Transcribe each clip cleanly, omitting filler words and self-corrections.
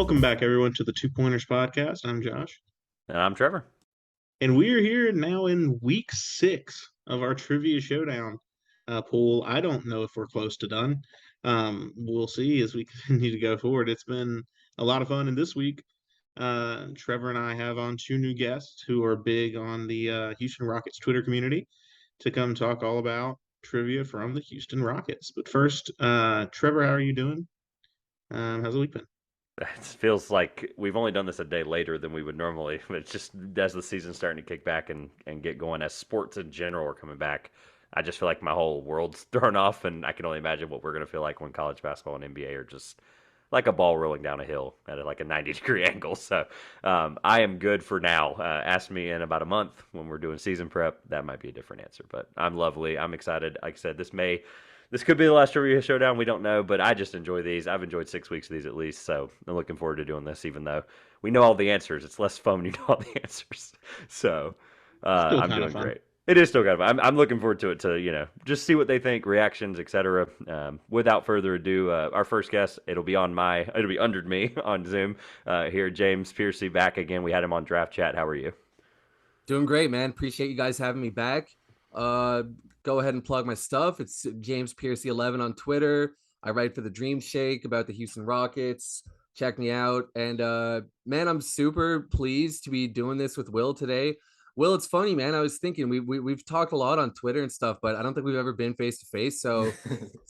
Welcome back, everyone, to the Two Pointers Podcast. I'm Josh, And I'm Trevor. and we are here now in week 6 of our Trivia Showdown pool. I don't know if we're close to done. We'll see as we continue to go forward. It's been a lot of fun, and this week, Trevor and I have on two new guests who are big on the Houston Rockets Twitter community to come talk all about trivia from the Houston Rockets. But first, Trevor, how are you doing? How's the week been? It feels like we've only done this a day later than we would normally. But it's just as the season's starting to kick back and get going, as sports in general are coming back, I just feel like my whole world's thrown off, and I can only imagine what we're going to feel like when college basketball and NBA are just like a ball rolling down a hill at like a 90-degree angle. So I am good for now. Ask me in about a month when we're doing season prep. That might be a different answer, but I'm lovely. I'm excited. Like I said, this could be the last trivia showdown. We don't know, but I just enjoy these. I've enjoyed 6 weeks of these at least, so I'm looking forward to doing this. Even though we know all the answers, it's less fun when you know all the answers. So Still I'm kind of doing fun. great. It is still kind of. I'm looking forward to it to just see what they think, reactions, etc. Without further ado, our first guest it'll be under me on Zoom here. James Piercey back again. We had him on Draft Chat. How are you? Doing great, man. Appreciate you guys having me back. Uh, Go ahead and plug my stuff. It's James Piercey 11 on Twitter. I write for the Dream Shake about the Houston Rockets. Check me out. And man, I'm super pleased to be doing this with Will today. Will, it's funny, man. I was thinking we've talked a lot on Twitter and stuff, but I don't think we've ever been face to face. So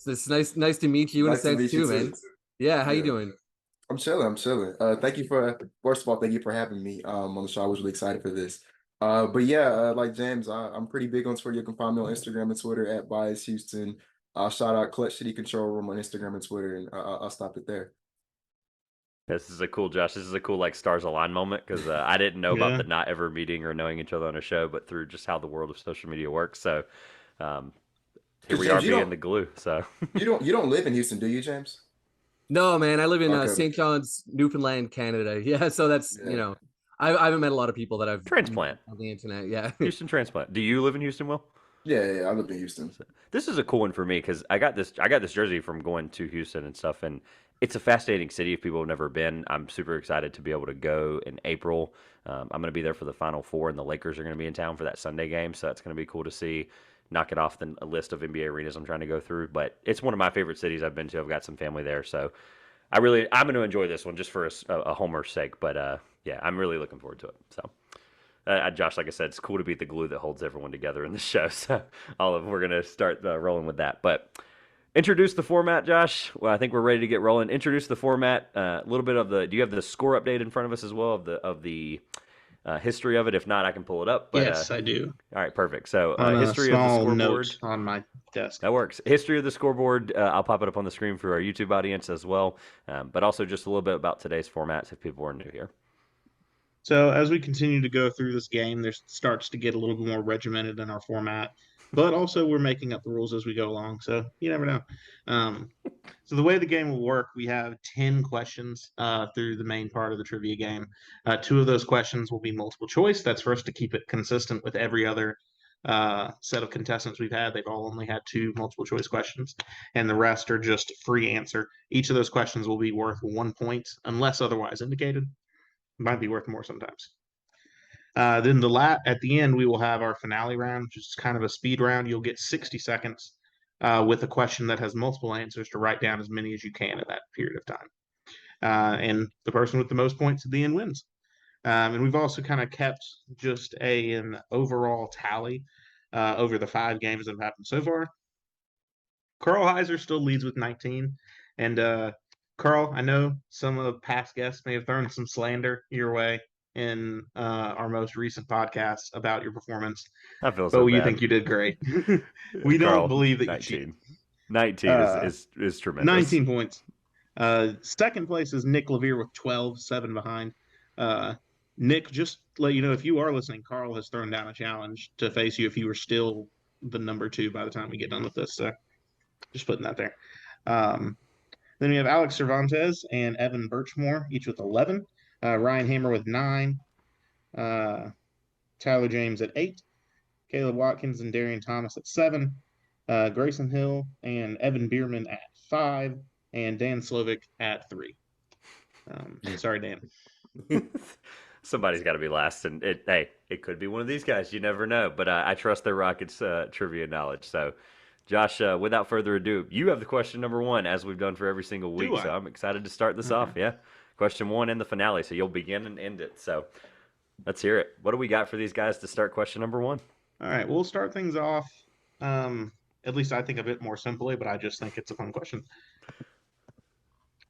it's nice to meet you in a Nice to sense meet you too, too. man. Yeah, how you Yeah, doing? I'm chilling. I'm chilling. Thank you for first of all, thank you for having me on the show. I was really excited for this. But yeah, like James, I'm pretty big on Twitter. You can find me on Instagram and Twitter at Bias Houston. Shout out Clutch City Control Room on Instagram and Twitter, and I'll stop it there. This is a cool, Josh. This is a cool like stars align moment because I didn't know about Yeah. the not ever meeting or knowing each other on a show, but through just how the world of social media works. So um, here Because we are James, being the glue. So you don't live in Houston, do you, James? No, man, I live in Okay. St. John's, Newfoundland, Canada. Yeah, so that's Yeah. I haven't met a lot of people that I've met transplant, on the internet. Yeah. Houston transplant. Do you live in Houston, Will? Yeah, I live in Houston. This is a cool one for me because I got this jersey from going to Houston and stuff, and it's a fascinating city. If people have never been, I'm super excited to be able to go in April. I'm going to be there for the Final Four, and the Lakers are going to be in town for that Sunday game, so that's going to be cool to see. Knock it off the a list of NBA arenas I'm trying to go through, but it's one of my favorite cities I've been to. I've got some family there, so I'm going to enjoy this one just for a homer's sake. But yeah, I'm really looking forward to it. So. Josh, like I said, it's cool to be the glue that holds everyone together in the show. So, we're gonna start rolling with that. But introduce the format, Josh. Well, I think we're ready to get rolling. Introduce the format. A little bit of the. Do you have the score update in front of us as well of the history of it? If not, I can pull it up. But Yes, I do. all right, perfect. So, On a history of the small scoreboard. note on my desk. That works. History of the scoreboard. I'll pop it up on the screen for our YouTube audience as well. But also just a little bit about today's formats if people are new here. So as we continue to go through this game, there starts to get a little bit more regimented in our format, but also we're making up the rules as we go along. So you never know. Um, so the way the game will work, we have 10 questions through the main part of the trivia game. Two of those questions will be multiple choice. That's for us to keep it consistent with every other set of contestants we've had. They've all only had two multiple choice questions, and the rest are just free answer. Each of those questions will be worth 1 point unless otherwise indicated. Might be worth more sometimes. Then at the end, we will have our finale round, which is kind of a speed round. You'll get 60 seconds with a question that has multiple answers to write down as many as you can in that period of time. And the person with the most points at the end wins. And we've also kind of kept just an overall tally over the 5 games that have happened so far. Carl Heiser still leads with 19. And Carl, I know some of past guests may have thrown some slander your way in our most recent podcast about your performance, I feel but so we bad. think you did great. We don't Carl, believe that you 19. cheated. 19 is tremendous. 19 points. Second place is Nick Levere with 12, 7 behind. Nick, just let you know, if you are listening, Carl has thrown down a challenge to face you if you were still the number 2 by the time we get done with this. So just putting that there. Then we have Alex Cervantes and Evan Birchmore, each with 11. Ryan Hammer with 9. Tyler James at 8. Caleb Watkins and Darian Thomas at 7. Grayson Hill and Evan Bierman at 5. And Dan Slovic at 3. Sorry, Dan. Somebody's got to be last, and it could be one of these guys. You never know, but I trust their Rockets trivia knowledge. So, Josh, without further ado, you have the question number one, as we've done for every single week. So I'm excited to start this off. Yeah, question one and the finale. So you'll begin and end it. So let's hear it. What do we got for these guys to start question number one? All right, we'll start things off. At least I think a bit more simply, but I just think it's a fun question.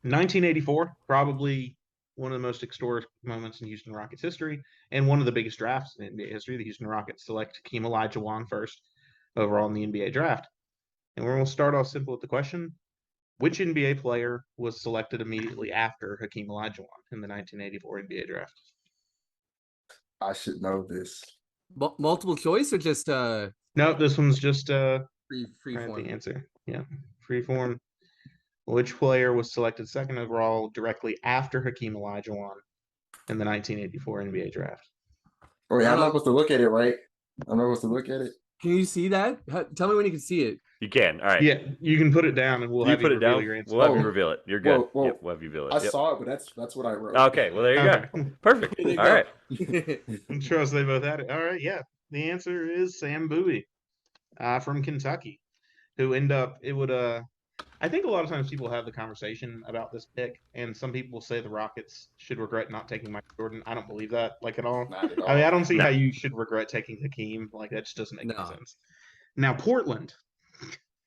1984, probably one of the most historic moments in Houston Rockets history, and one of the biggest drafts in NBA history. The Houston Rockets select Hakeem Olajuwon first overall in the NBA draft. And we're going to start off simple with the question: which NBA player was selected immediately after Hakeem Olajuwon in the 1984 NBA draft? I should know this. Multiple choice or just No, this one's just free form? The answer. Yeah, free form. Which player was selected second overall directly after Hakeem Olajuwon in the 1984 NBA draft? Wait, I'm not supposed to look at it, right? I'm not supposed to look at it. Can you see that? Tell me when you can see it. You can. All right. Yeah, you can put it down, and we'll have you reveal your answer. We'll have you reveal it. You're good. Whoa. Yep, we'll have you reveal it. I saw it, but that's what I wrote. Okay, well, there you go. Perfect. All right. I'm sure they both had it. All right, yeah. The answer is Sam Bowie from Kentucky, who I think a lot of times people have the conversation about this pick, and some people say the Rockets should regret not taking Michael Jordan. I don't believe that, at all. Not at all. I mean, I don't see how you should regret taking Hakeem. That just doesn't make any sense. Now, Portland.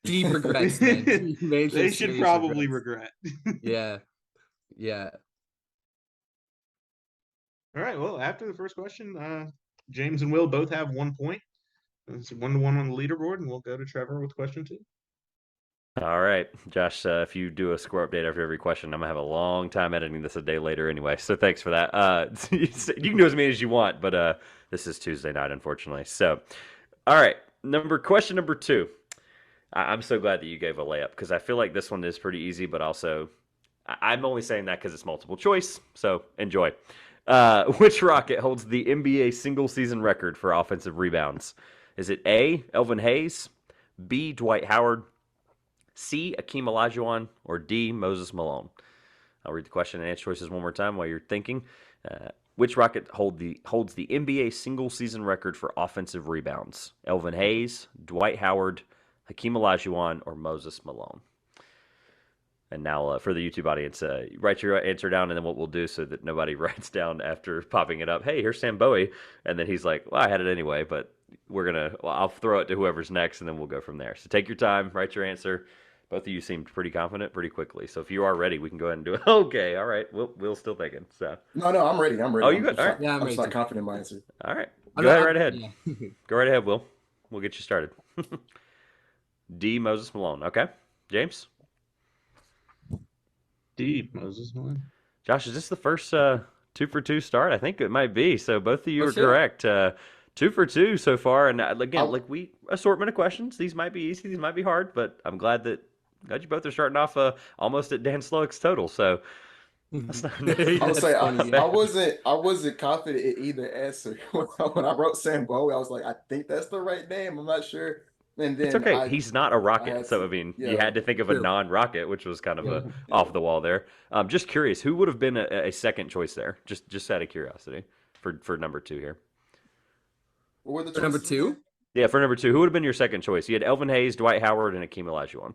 Deep regrets, man. They should probably regret. Yeah. All right, well, after the first question, James and Will both have 1 point. It's 1-1 on the leaderboard, and we'll go to Trevor with question two. All right, Josh, if you do a score update after every question, I'm going to have a long time editing this a day later anyway, so thanks for that. You can do as many as you want, but this is Tuesday night, unfortunately. So, all right, question number two. I'm so glad that you gave a layup, because I feel like this one is pretty easy, but also I'm only saying that because it's multiple choice, so enjoy. Which Rocket holds the NBA single-season record for offensive rebounds? Is it A, Alvin Hayes, B, Dwight Howard, C, Hakeem Olajuwon, or D, Moses Malone? I'll read the question and answer choices one more time while you're thinking. Which Rocket holds the NBA single-season record for offensive rebounds? Alvin Hayes, Dwight Howard, Hakeem Olajuwon, or Moses Malone? And now for the YouTube audience, write your answer down, and then what we'll do so that nobody writes down after popping it up, hey, here's Sam Bowie, and then he's like, well, I had it anyway, but I'll throw it to whoever's next, and then we'll go from there. So take your time, write your answer. Both of you seemed pretty confident pretty quickly. So if you are ready, we can go ahead and do it. Okay, all right. Will's still thinking. So No, I'm ready. Oh, you good? All right. Yeah, I'm just not confident in my answer. All right. Go ahead, right ahead. Yeah. Go right ahead, Will. We'll get you started. D, Moses Malone. Okay. James? D, Moses Malone. Josh, is this the first 2-for-2 start? I think it might be. So both of you are correct. 2 for 2 so far. And again, assortment of questions. These might be easy. These might be hard. But I'm glad you both are starting off almost at Dan Slowick's total. So that's not. I would say I wasn't confident in either answer. When I wrote Sam Bowie, I was like, I think that's the right name. I'm not sure. And then it's okay. He's not a Rocket, so I mean, you had to think of a non-Rocket, which was kind of off the wall there. Just curious, who would have been a second choice there? Just out of curiosity for number two here. What were the for number two? Yeah, for number two, who would have been your second choice? You had Alvin Hayes, Dwight Howard, and Hakeem Olajuwon.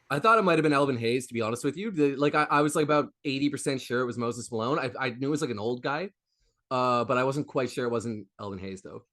I thought it might have been Alvin Hayes, to be honest with you. I was about 80% sure it was Moses Malone. I knew it was an old guy, but I wasn't quite sure it wasn't Alvin Hayes, though.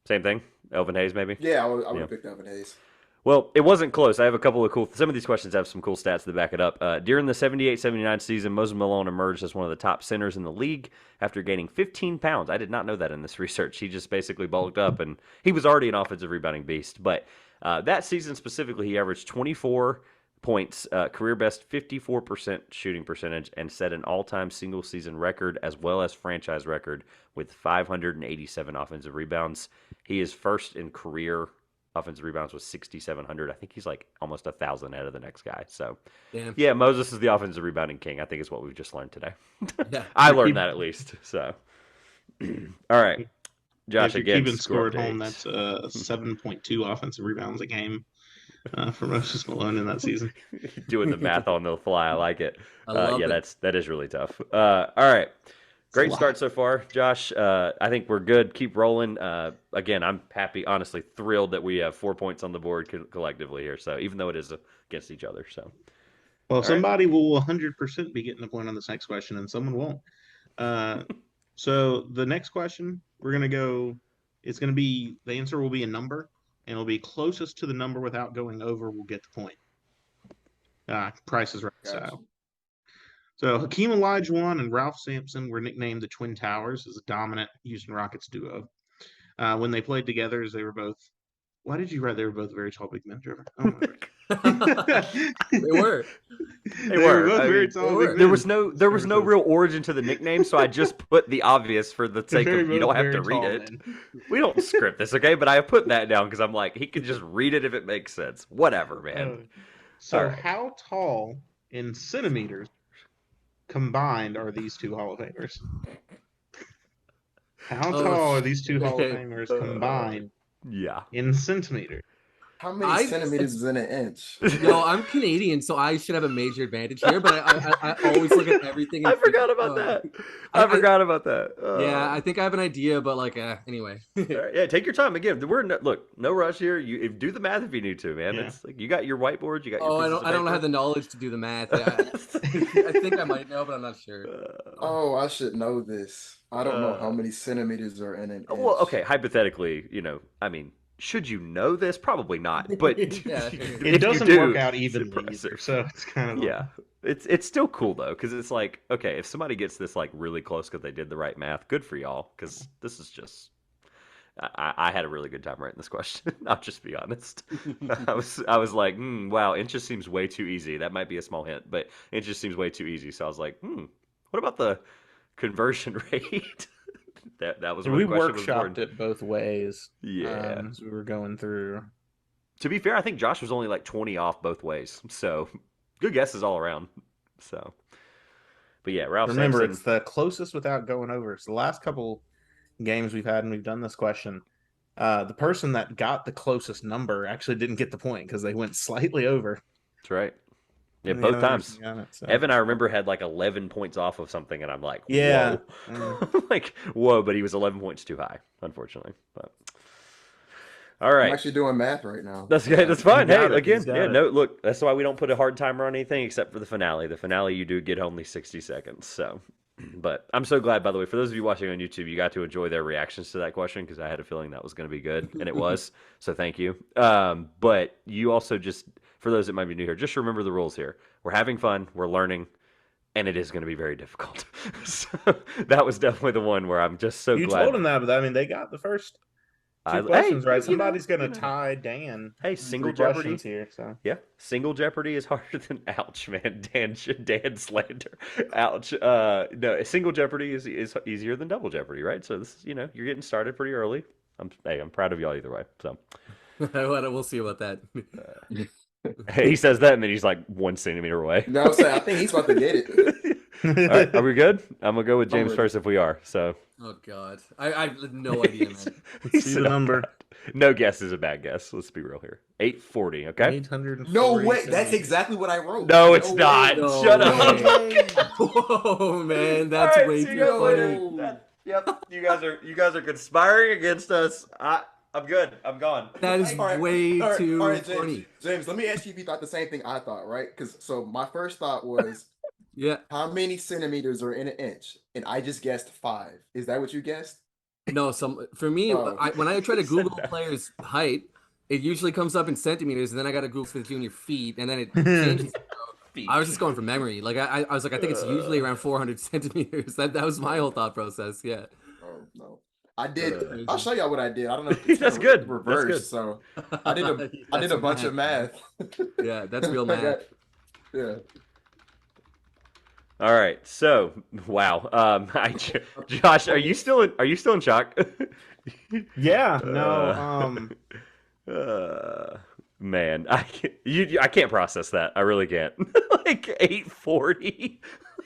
Same thing? Elvin Hayes, maybe? Yeah, I would have picked Alvin Hayes. Well, it wasn't close. I have a couple of some of these questions have some cool stats to back it up. During the 78-79 season, Moses Malone emerged as one of the top centers in the league after gaining 15 pounds. I did not know that in this research. He just basically bulked up, and he was already an offensive rebounding beast. But that season specifically, he averaged 24 points, career best 54% shooting percentage, and set an all-time single-season record as well as franchise record with 587 offensive rebounds. He is first in career offensive rebounds with 6,700. I think he's almost 1,000 ahead of the next guy. So, yeah, Moses is the offensive rebounding king, I think is what we've just learned today. Yeah. I learned that at least. So, all right. Josh, again, keeping score at home, that's 7.2 offensive rebounds a game. for Moses Malone in that season. Doing the math on the fly, I like it. I love yeah, it. that is really tough. All right, It's a great lot. start so far, Josh. I think we're good. Keep rolling. Again, I'm happy, honestly, thrilled that we have 4 points on the board collectively here. So even though it is against each other, so Well, right. somebody will 100% be getting a point on this next question, and someone won't. So the next question, we're gonna go. It's gonna be the answer will be a number, and it'll be closest to the number without going over. Will get the point. Price is right Gotcha. style. So Hakeem Olajuwon and Ralph Sampson were nicknamed the Twin Towers as a dominant Houston Rockets duo. When they played together, as they were both. Why did you write they were both very tall big men, Trevor? Oh my God. They were. They were. both I very mean, tall big men. there was no real origin to the nickname, so I just put the obvious for the sake They're of you both don't have to very read tall it. men. We don't script this, okay? But I put that down because I'm like, he can just read it if it makes sense. Whatever, man. So All right. how tall in centimeters combined are these two Hall of Famers? How tall are these two Hall of shit. Famers combined Yeah. in centimeters? How many centimeters is in an inch? Yo, I'm Canadian, so I should have a major advantage here. But I always look at everything. I forgot about that. I forgot about that. Yeah, I think I have an idea, but like, anyway. All right, yeah, take your time. Again, look, no rush here. You do the math if you need to, man. Yeah. It's like you got your whiteboard, you got your Oh, pieces of I don't paper. have the knowledge to do the math. Yeah, I think I might know, but I'm not sure. Oh, I should know this. I don't know how many centimeters are in an inch. Well, okay, hypothetically, I mean, should you know this? Probably not. But Yeah. It doesn't work out evenly impressive. either, so it's kind of Yeah, it's still cool though, because it's like, okay, if somebody gets this like really close because they did the right math, good for y'all. Because this is just, I had a really good time writing this question. I'll just be honest. I was like, wow, inches seems way too easy. That might be a small hint, but inches seems way too easy. So I was like, what about the conversion rate? that was where we the question was born. workshopped it both ways. Yeah. As we were going through. To be fair, I think Josh was only like 20 off both ways. So good guesses all around. So, but yeah, Ralph Remember, Sampson. it's the closest without going over. It's the last couple games we've had and we've done this question. The person that got the closest number actually didn't get the point because they went slightly over. That's right. Yeah, And the both other times. person got it, so. Evan, I remember, had like 11 points off of something, and I'm like, Yeah. whoa. Like, whoa, but he was 11 points too high, unfortunately. But all right. I'm actually doing math right now. That's okay. That's fine. You Hey, got it. again, He's got yeah, it. no, look, that's why we don't put a hard timer on anything except for the finale. The finale, you do get only 60 seconds. So, but I'm so glad, by the way, for those of you watching on YouTube, you got to enjoy their reactions to that question because I had a feeling that was going to be good, and it was. So thank you. But you also just, for those that might be new here, just remember the rules here. We're having fun. We're learning. And it is going to be very difficult. So that was definitely the one where I'm just so You glad. told him that, but I mean, they got the first two questions right. Somebody's going to tie Dan. Hey, single Three Jeopardy questions here. So Yeah, single Jeopardy is harder than ouch, man. Dan slander, ouch. No, single Jeopardy is easier than double Jeopardy, right? So this, you're getting started pretty early. I'm proud of y'all either way. So We'll see about that. he says that, and then he's like 1 centimeter away. No, I'm saying I think he's about to get it. All right, are we good? I'm gonna go with James ready. first if we are. So Oh God, I have no idea, man. He see said, the number. No guess is a bad guess. Let's be real here. 840. Okay. 840. No way, that's exactly what I wrote. No, it's way. not. No Shut way. up. Whoa, man, All that's right, way see too you guys later. funny. Yep, you guys are conspiring against us. I'm good. I'm gone. That is All right, way all right, too all right, James, funny. James, let me ask you if you thought the same thing I thought, right? Because so my first thought was Yeah, how many centimeters are in an inch, and I just guessed 5. Is that what you guessed? no, for me, Oh. when I try to Said Google that. players' height, it usually comes up in centimeters, and then I got to Google Smith Jr. feet, and then it changes. I was just going from memory. Like I was like, I think it's usually around 400 centimeters. That was my whole thought process. Yeah. Oh no, I did. I'll show y'all what I did. I don't know. If it's That's kinda good. Reversed. That's good. So I did I did a bunch of math. Yeah, that's real I got- math. Yeah. All right. So, wow. Josh, are you still in shock? Yeah. No. Man, I can't process that. I really can't. Like 840.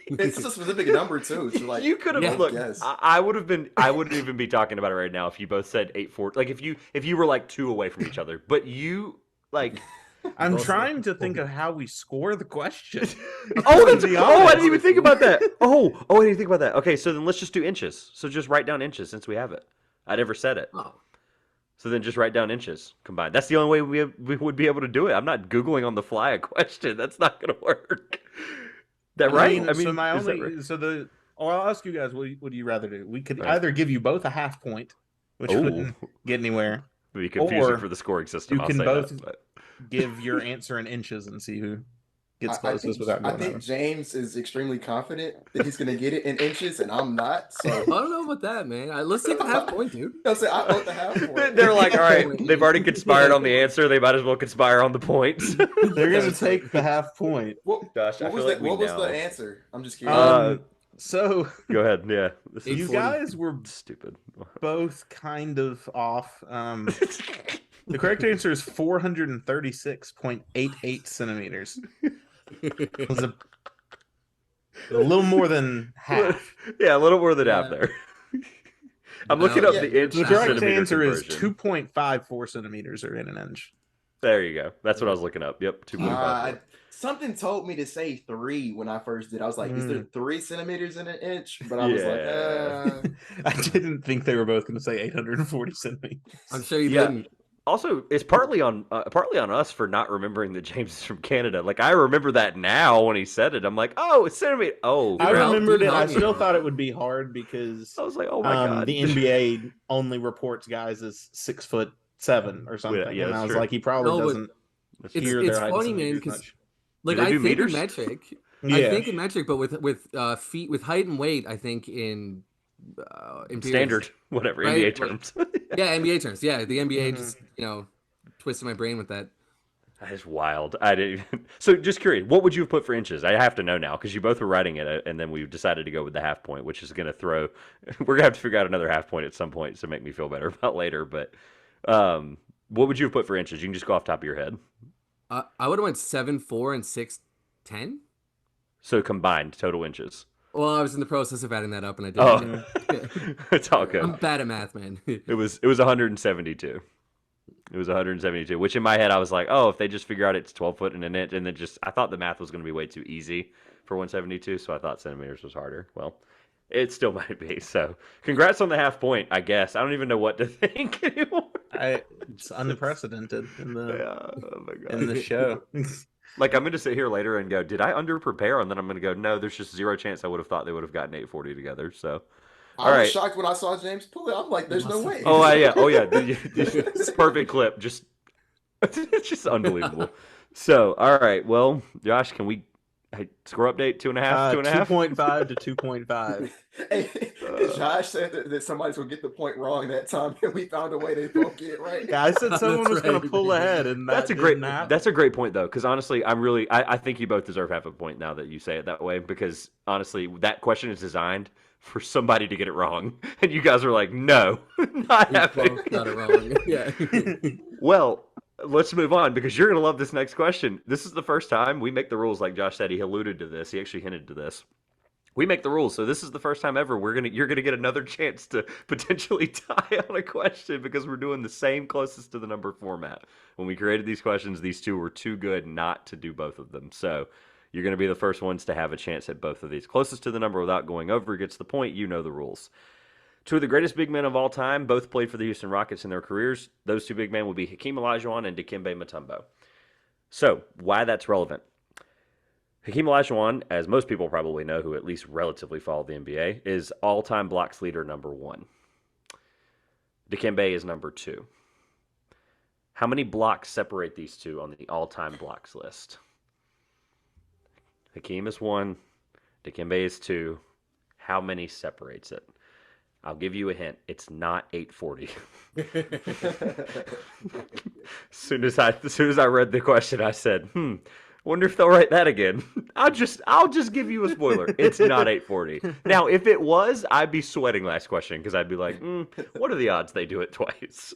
It's a specific number too. So like You could have Yeah. looked. Yes. I would have been. I wouldn't even be talking about it right now if you both said 840. Like if you were like 2 away from each other, but you like I'm Also- trying to think of how we score the question. Oh, To that's, be oh, I honest. didn't even think about that. Oh, I didn't even think about that. Okay, so then let's just do inches. So just write down inches since we have it. I never said it. Oh, So then just write down inches combined. That's the only way we would be able to do it. I'm not Googling on the fly a question. That's not going to work. That right? So my is that only right? so the or I'll ask you guys, what do you rather do? We could Right. either give you both a half point, which Oh. wouldn't get anywhere. It'd be confusing Or for the scoring system. you I'll can say both that. But... give your answer in inches and see who gets I closest think, without I going think over. James is extremely confident that he's going to get it in inches, and I'm not. So I don't know about that, man. Let's take the half point, dude. I'll say I want the half point. They're like, all right, they've already conspired on the answer. They might as well conspire on the points. They're gonna take the half point. What, Gosh, I what was feel like we what was know. the answer? I'm just curious. So Go ahead. Yeah. This is you 840. guys were stupid. both kind of off. The correct answer is 436.88 centimeters. It was a little more than half. Yeah, a little more than half Yeah. there. I'm looking No, up yeah, the inch The to correct centimeter answer is conversion. 2.54 centimeters or in an inch. There you go. That's what I was looking up. Yep, 2.54. Something told me to say 3 when I first did. I was like, is there 3 centimeters in an inch? But I was like, I didn't think they were both going to say 840 centimeters. I'm sure you Yeah. didn't. Also, it's partly on us for not remembering that James is from Canada. Like I remember that now when he said it. I'm like, oh, it's centimeter. Oh, I crap. remembered it. You I helped me still out. thought it would be hard because I was like, oh my god. the NBA only reports guys as 6'7" or something. yeah, and I that's was true. like, he probably No, but doesn't That's It's hear true. their height funny, centimeters man, 'cause much. like Do they I do think meters? in metric. Yeah. I think in metric, but with feet, with height and weight, I think in periods. Standard, whatever, Right, NBA like- terms. Yeah, NBA terms. Yeah, the NBA Mhm. just twisted my brain with that. That is wild. I didn't even... So, just curious, what would you have put for inches? I have to know now because you both were writing it, and then we decided to go with the half point, which is going to throw. We're gonna have to figure out another half point at some point to make me feel better about later. But what would you have put for inches? You can just go off the top of your head. I would have went 7'4" and 6'10". So combined total inches. Well, I was in the process of adding that up, and I Oh, didn't. it's all I'm good. bad at math, man. It was 172. It was 172, which in my head I was like, oh, if they just figure out it's 12 foot and an inch, and then I thought the math was going to be way too easy for 172, so I thought centimeters was harder. Well, it still might be. So, congrats on the half point, I guess. I don't even know what to think anymore. It's unprecedented in the Oh my God. in the show. Like, I'm going to sit here later and go, did I under-prepare? And then I'm going to go, no, there's just zero chance I would have thought they would have gotten 840 together. So, I all was right. shocked when I saw James pull it. I'm like, there's no way. Oh, yeah. Oh, yeah. This perfect clip. Just, it's just unbelievable. So, all right. Well, Josh, can we score update 2.5? 2.5? 2.5 to 2.5. Hey, Josh said that somebody's gonna get the point wrong that time, and we found a way to both get it right. Yeah, I said someone That's was going to right. pull ahead, and That's a that great. didn't happen. That's a great point, though, because honestly, I think you both deserve half a point now that you say it that way. Because honestly, that question is designed for somebody to get it wrong, and you guys are like, no, not We happening. both got it wrong. Yeah. Well, let's move on because you're gonna love this next question. This is the first time we make the rules. Like Josh said, he alluded to this. He actually hinted to this. We make the rules, so this is the first time ever you're gonna get another chance to potentially tie on a question because we're doing the same closest to the number format. When we created these questions, these two were too good not to do both of them. So you're gonna be the first ones to have a chance at both of these. Closest to the number without going over gets the point. You know the rules. Two of the greatest big men of all time, both played for the Houston Rockets in their careers. Those two big men would be Hakeem Olajuwon and Dikembe Mutombo. So why that's relevant? Hakeem Olajuwon, as most people probably know who at least relatively follow the NBA, is all-time blocks leader number 1. Dikembe is number 2. How many blocks separate these two on the all-time blocks list? Hakeem is 1. Dikembe is 2. How many separates it? I'll give you a hint. It's not 840. As soon as I read the question, I said, wonder if they'll write that again. I'll just give you a spoiler. It's not 840. Now, if it was, I'd be sweating last question because I'd be like, what are the odds they do it twice?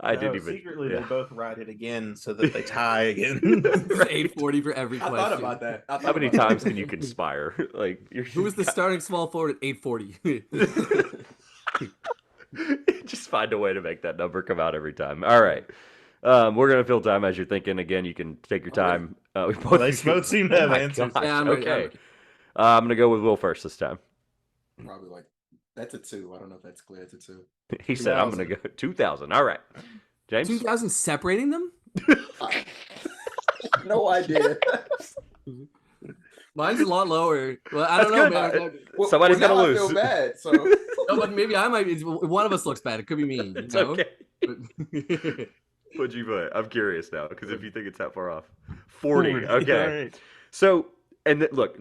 Secretly, yeah. they both write it again so that they tie again. It's 840 for every I question. thought about that. How many times can you conspire? Like, Who was the starting small forward at 840? Just find a way to make that number come out every time. All right. We're gonna fill time as you're thinking. Again, you can take your time. We both seem to have my answers. gosh, Yeah, I'm ready, okay. I'm gonna go with Will first this time. Probably like that's a 2. I don't know if that's clear. It's a 2. He said, "I'm gonna go 2000." All right, James. 2000 separating them? No idea. Mine's a lot lower. Well, I don't That's know, good. man. Well, Somebody's now gonna I lose. feel bad. So No, but maybe I might. One of us looks bad. It could be me. It's you know? okay. But- What'd you put? I'm curious now because if you think it's that far off, 40. 40. Okay. All right. So, look,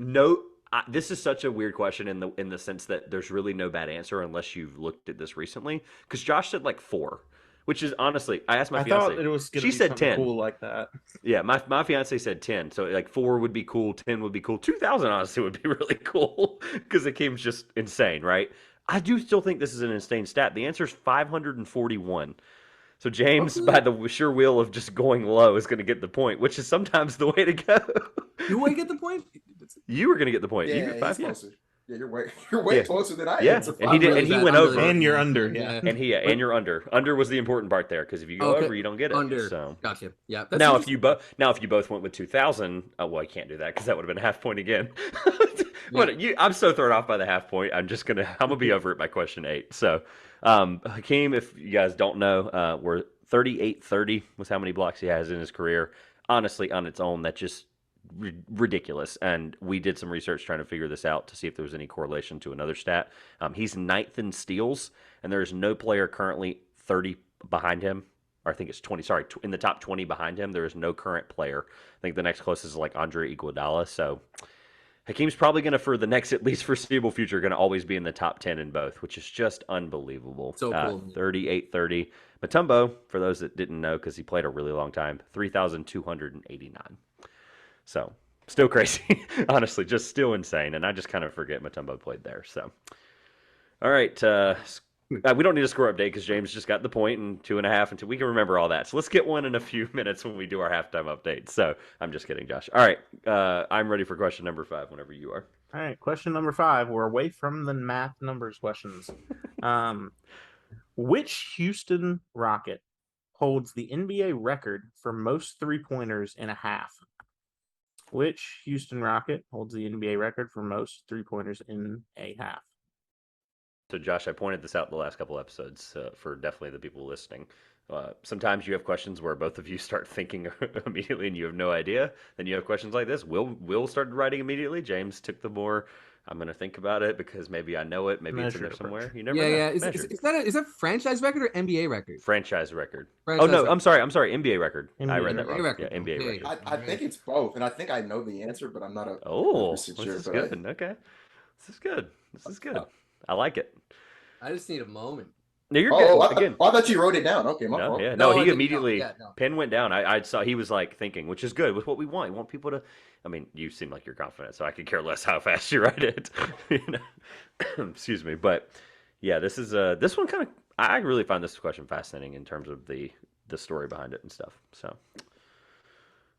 this is such a weird question in the sense that there's really no bad answer unless you've looked at this recently. Because Josh said like 4, which is honestly, I asked my I fiance. thought it was. She said 10. Cool like that. Yeah, my fiance said 10. So like 4 would be cool, 10 would be cool, 2000 honestly would be really cool because the game's just insane, right? I do still think this is an insane stat. The answer is 541. So James, by the sure wheel of just going low, is going to get the point, which is sometimes the way to go. Do I get the point? You were going to get the point. You yeah, get 5, he's yeah. closer. Yeah, you're way Yeah. closer than I am. Yeah, So and he did, and he went over. And you're under, yeah. And you're under. Under was the important part there because if you go over, you don't get it. Under. So Gotcha. Yeah. now if you both went with 2000, well, I can't do that because that would have been a half point again. I'm so thrown off by the half point. I'm gonna be over it by question 8. So, Hakeem, if you guys don't know, we're 38-30 was how many blocks he has in his career. Honestly, on its own, that's just ridiculous. And we did some research trying to figure this out to see if there was any correlation to another stat. He's 9th in steals, and there is no player currently 30 behind him. Or I think it's 20. Sorry, in the top 20 behind him, there is no current player. I think the next closest is like Andre Iguodala. So Hakeem's probably going to, for the next at least foreseeable future, going to always be in the top 10 in both, which is just unbelievable. So cool. 38-30. Mutombo, for those that didn't know, because he played a really long time, 3,289. So still crazy, honestly, just still insane. And I just kind of forget Mutombo played there. So, all right. We don't need a score update because James just got the point and 2.5 until we can remember all that. So let's get one in a few minutes when we do our halftime update. So I'm just kidding, Josh. All right. I'm ready for question number 5 whenever you are. All right. Question number 5. We're away from the math numbers questions. Which Houston Rocket holds the NBA record for most 3-pointers in a half? Which Houston Rocket holds the NBA record for most 3-pointers in a half? So, Josh, I pointed this out the last couple episodes for definitely the people listening. Sometimes you have questions where both of you start thinking immediately and you have no idea. Then you have questions like this. Will started writing immediately. James took the more, I'm going to think about it because maybe I know it. Maybe it's in there somewhere. You never know. Yeah. Is that franchise record or NBA record? Franchise record. Franchise record. record. I'm sorry. NBA record. NBA I read that record. wrong. Record. Yeah, NBA Okay. record. I think it's both, and I think I know the answer, but I'm not a This sure. is good. Okay. This is good. This is good. I like it. I just need a moment. No, you're good. I thought you wrote it down. Okay, my fault. Yeah, No, I he didn't. immediately No. pen went down. I saw he was like thinking, which is good with what we want. We want people to. I mean, you seem like you're confident, so I could care less how fast you write it. Excuse me, but yeah, this is this one kind of. I really find this question fascinating in terms of the story behind it and stuff. So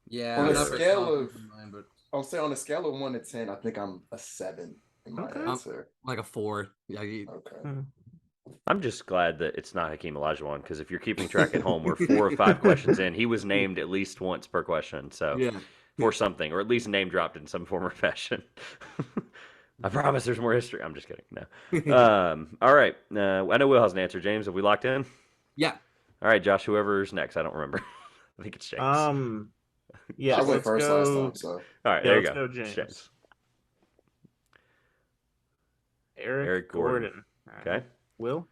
Yeah. On I'm a not very scale confident of- in mine, but I'll say on a scale of 1 to 10, I think I'm a 7 in my Okay. answer. like a 4. Yeah. Okay. I'm just glad that it's not Hakeem Olajuwon because if you're keeping track at home, we're 4 or 5 questions in. He was named at least once per question, so Yeah. for something, or at least name dropped in some form or fashion. I promise there's more history. I'm just kidding. No. All right. I know Will has an answer. James, have we locked in? Yeah. All right, Josh. Whoever's next, I don't remember. I think it's James. Yeah. I went let's first go. last time, so All right, Yeah, there you let's go. go, James. James. Eric Gordon. All right. Okay. Will.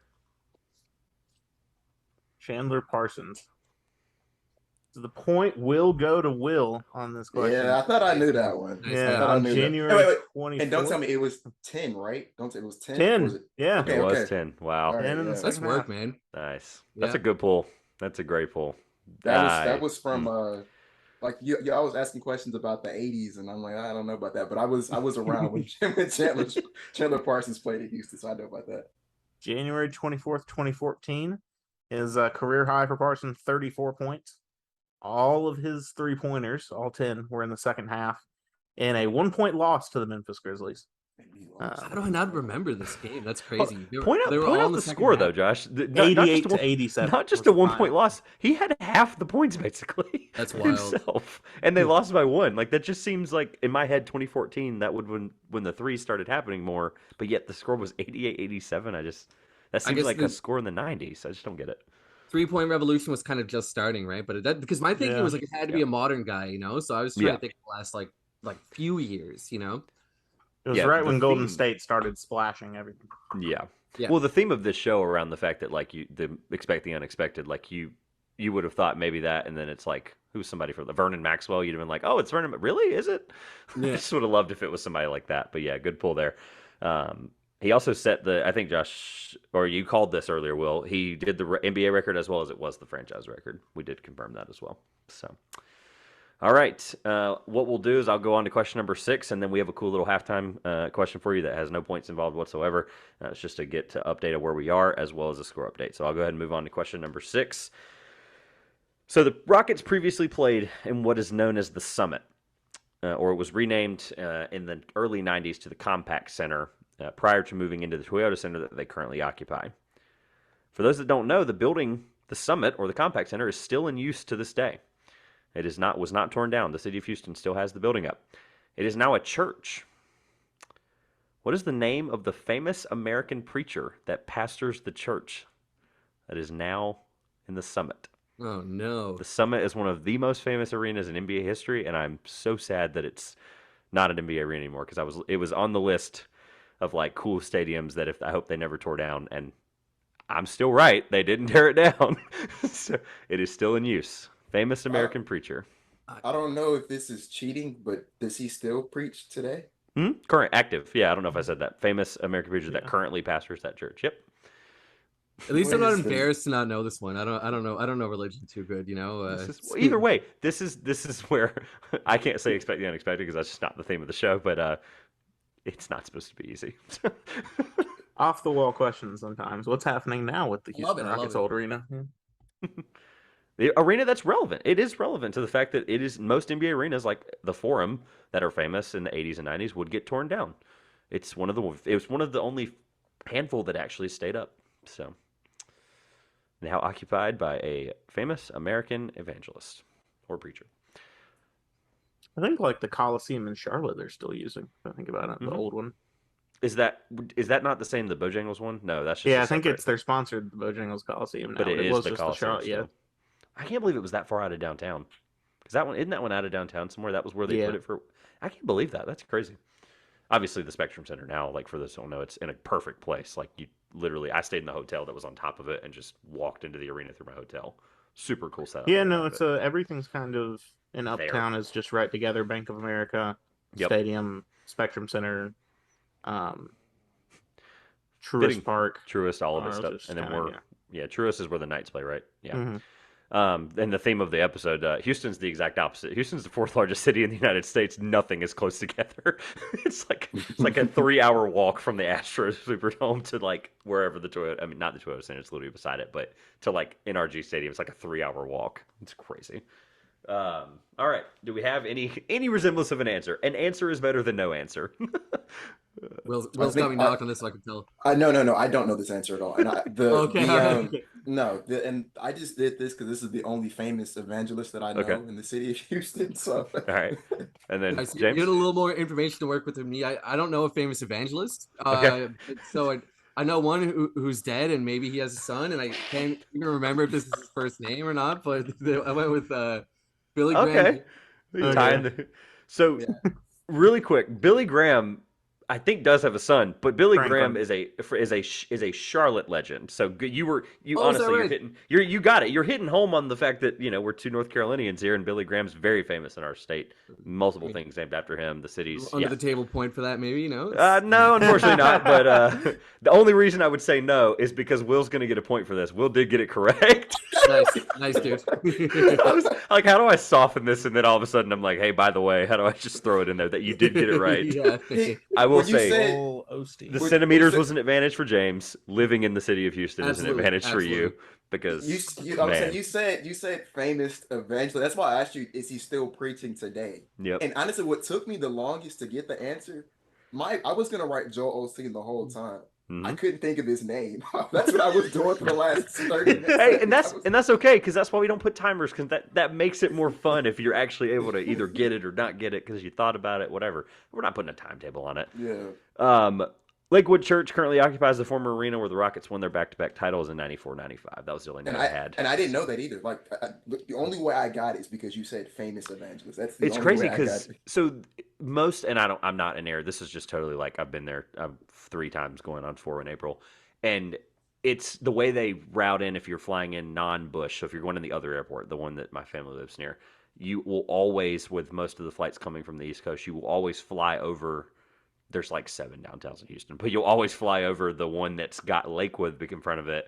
Chandler Parsons. So the point will go to Will on this question. yeah, I thought I knew that one. Nice. I Yeah, thought I on knew that. January Wait. 24th. And don't tell me it was 10, right? Don't say it was 10. 10. Or was it? Yeah. Okay, It was okay. 10. Wow. All right, 10 in the yeah. second Nice work, half. man. Nice. That's Yeah. a good pull. That's a great pull. That was from like you I was asking questions about the 80s, and I'm like, I don't know about that, but I was around when Chandler Parsons played at Houston, so I know about that. January 24th, 2014 is a career high for Parsons, 34 points. All of his 3-pointers, all 10, were in the second half, and a 1-point loss to the Memphis Grizzlies. How do I not remember this game? That's crazy. Point They were out all in the second score half. though, Josh. Not 88 just to 87. not just was a the 1-point final. loss. He had half the points basically. That's wild. himself, and they lost by 1. Like that just seems like in my head 2014 that would when the threes started happening more, but yet the score was 88-87. That seems guess like the a score in the 90s. I just don't get it. 3-point revolution was kind of just starting, right? But because my thinking Yeah. was like it had to be a modern guy, you know. So I was trying Yeah. to think the last like few years, you know. It was Yeah, right the when Golden theme- State started splashing everything. Yeah. Yeah. Well, the theme of this show around the fact that like the expect the unexpected, like you would have thought maybe that, and then it's like who's somebody from the Vernon Maxwell? You'd have been like, oh, it's Vernon. Really? Is it? I Yeah. just would have loved if it was somebody like that. But yeah, good pull there. He also set I think Josh, or you called this earlier, Will. He did the NBA record as well as it was the franchise record. We did confirm that as well. So. All right. What we'll do is I'll go on to question number 6, and then we have a cool little halftime question for you that has no points involved whatsoever. It's just to get to update of where we are as well as a score update. So I'll go ahead and move on to question number 6. So the Rockets previously played in what is known as the Summit, or it was renamed in the early 90s to the Compact Center prior to moving into the Toyota Center that they currently occupy. For those that don't know, the building, the Summit or the Compact Center, is still in use to this day. It was not torn down. The city of Houston still has the building up. It is now a church. What is the name of the famous American preacher that pastors the church that is now in the Summit? Oh no. The Summit is one of the most famous arenas in NBA history, and I'm so sad that it's not an NBA arena anymore because it was on the list of like cool stadiums that I hope they never tore down, and I'm still right. They didn't tear it down. So it is still in use. Famous American preacher. I don't know if this is cheating, but does he still preach today? Current, active. Yeah, I don't know if I said that. Famous American preacher that Yeah. currently pastors that church. Yep. At least What I'm not is the- embarrassed to not know this one. I don't know religion too good, you know. Either way, this is where I can't say expect the unexpected because that's just not the theme of the show. But it's not supposed to be easy. Off the wall questions sometimes. What's happening now with the I love Houston it, I love Rockets it. old arena? The arena that's relevant. It is relevant to the fact that it is most NBA arenas like the Forum that are famous in the 80s and 90s would get torn down. It was one of the only handful that actually stayed up. So now occupied by a famous American evangelist or preacher. I think like the Coliseum in Charlotte they're still using. If I think about it, the Mhm. old one. Is that not the same the Bojangles one? No, that's just Yeah, a I think separate- they're sponsored the Bojangles Coliseum now. but it is was the just Coliseum Charlotte. Yeah, still. I can't believe it was that far out of downtown. Because isn't that one out of downtown somewhere? That was where they Yeah. put it for. I can't believe that. That's crazy. Obviously, the Spectrum Center now, like for those who don't know, it's in a perfect place. Like you literally, I stayed in the hotel that was on top of it and just walked into the arena through my hotel. Super cool setup. yeah. I No, love it's it. everything's kind of in Uptown is just right together. Bank of America Yep. Stadium, Spectrum Center, Truist Fitting. Park. Truist, all of it Ours stuff, is and then kinda, Truist is where the Knights play, right? Yeah. Mhm. And the theme of the episode, Houston's the exact opposite. Houston's the 4th largest city in the United States. Nothing is close together. it's like a 3-hour walk from the Astros Superdome to like wherever the Toyota. I mean, not the Toyota Center; it's literally beside it, but to like NRG Stadium, it's like a 3-hour walk. It's crazy. All right. Do we have any resemblance of an answer? An answer is better than no answer. Will's think got me knocked on this, so I can tell. No, I don't know this answer at all. And Okay, all right. and I just did this because this is the only famous evangelist that I know Okay. in the city of Houston. So, All right. And then I see, James. you had a little more information to work with than me. I don't know a famous evangelist. Okay. So I know one who's dead, and maybe he has a son, and I can't even remember if this is his first name or not. But I went with Billy Graham. Okay. Okay. Tying the- So, really quick, Billy Graham, I think does have a son, but Billy Franklin. Graham is a Charlotte legend. So you Oh, is that honestly right? you got it. You're hitting home on the fact that we're two North Carolinians here, and Billy Graham's very famous in our state. Multiple things named after him. The cities. Under Yeah. the table point for that, maybe, you know? No, unfortunately not. But the only reason I would say no is because Will's going to get a point for this. Will did get it correct. Nice, dude. I was like, how do I soften this? And then all of a sudden, I'm like, hey, by the way, how do I just throw it in there that you did get it right? Yeah. I will Would you say say- Full Osteen. the Would- centimeters would- was an advantage for James. Living in the city of Houston is an Absolutely, advantage for you absolutely. because I'm man, saying you said famous evangelist. That's why I asked you, is he still preaching today? yep. And honestly, what took me the longest to get the answer I was gonna write Joel Osteen the whole time. I Mhm. couldn't think of his name. That's what I was doing for the last 30 minutes. Hey, and that's okay because that's why we don't put timers because that makes it more fun if you're actually able to either get it or not get it because you thought about it, whatever. We're not putting a timetable on it. Yeah. Lakewood Church currently occupies the former arena where the Rockets won their back-to-back titles in 94, 95. That was the only note I had. And I didn't know that either. Like the only way I got it is because you said famous evangelist. That's the It's only crazy way I got because it. most and I'm not in error. This is just totally like I've been there 3 times going on 4 in April, and it's the way they route in if you're flying in non-Bush. So if you're going in the other airport, the one that my family lives near, you will always, with most of the flights coming from the East Coast, you will always fly over. There's like 7 downtowns in Houston, but you'll always fly over the one that's got Lakewood in front of it,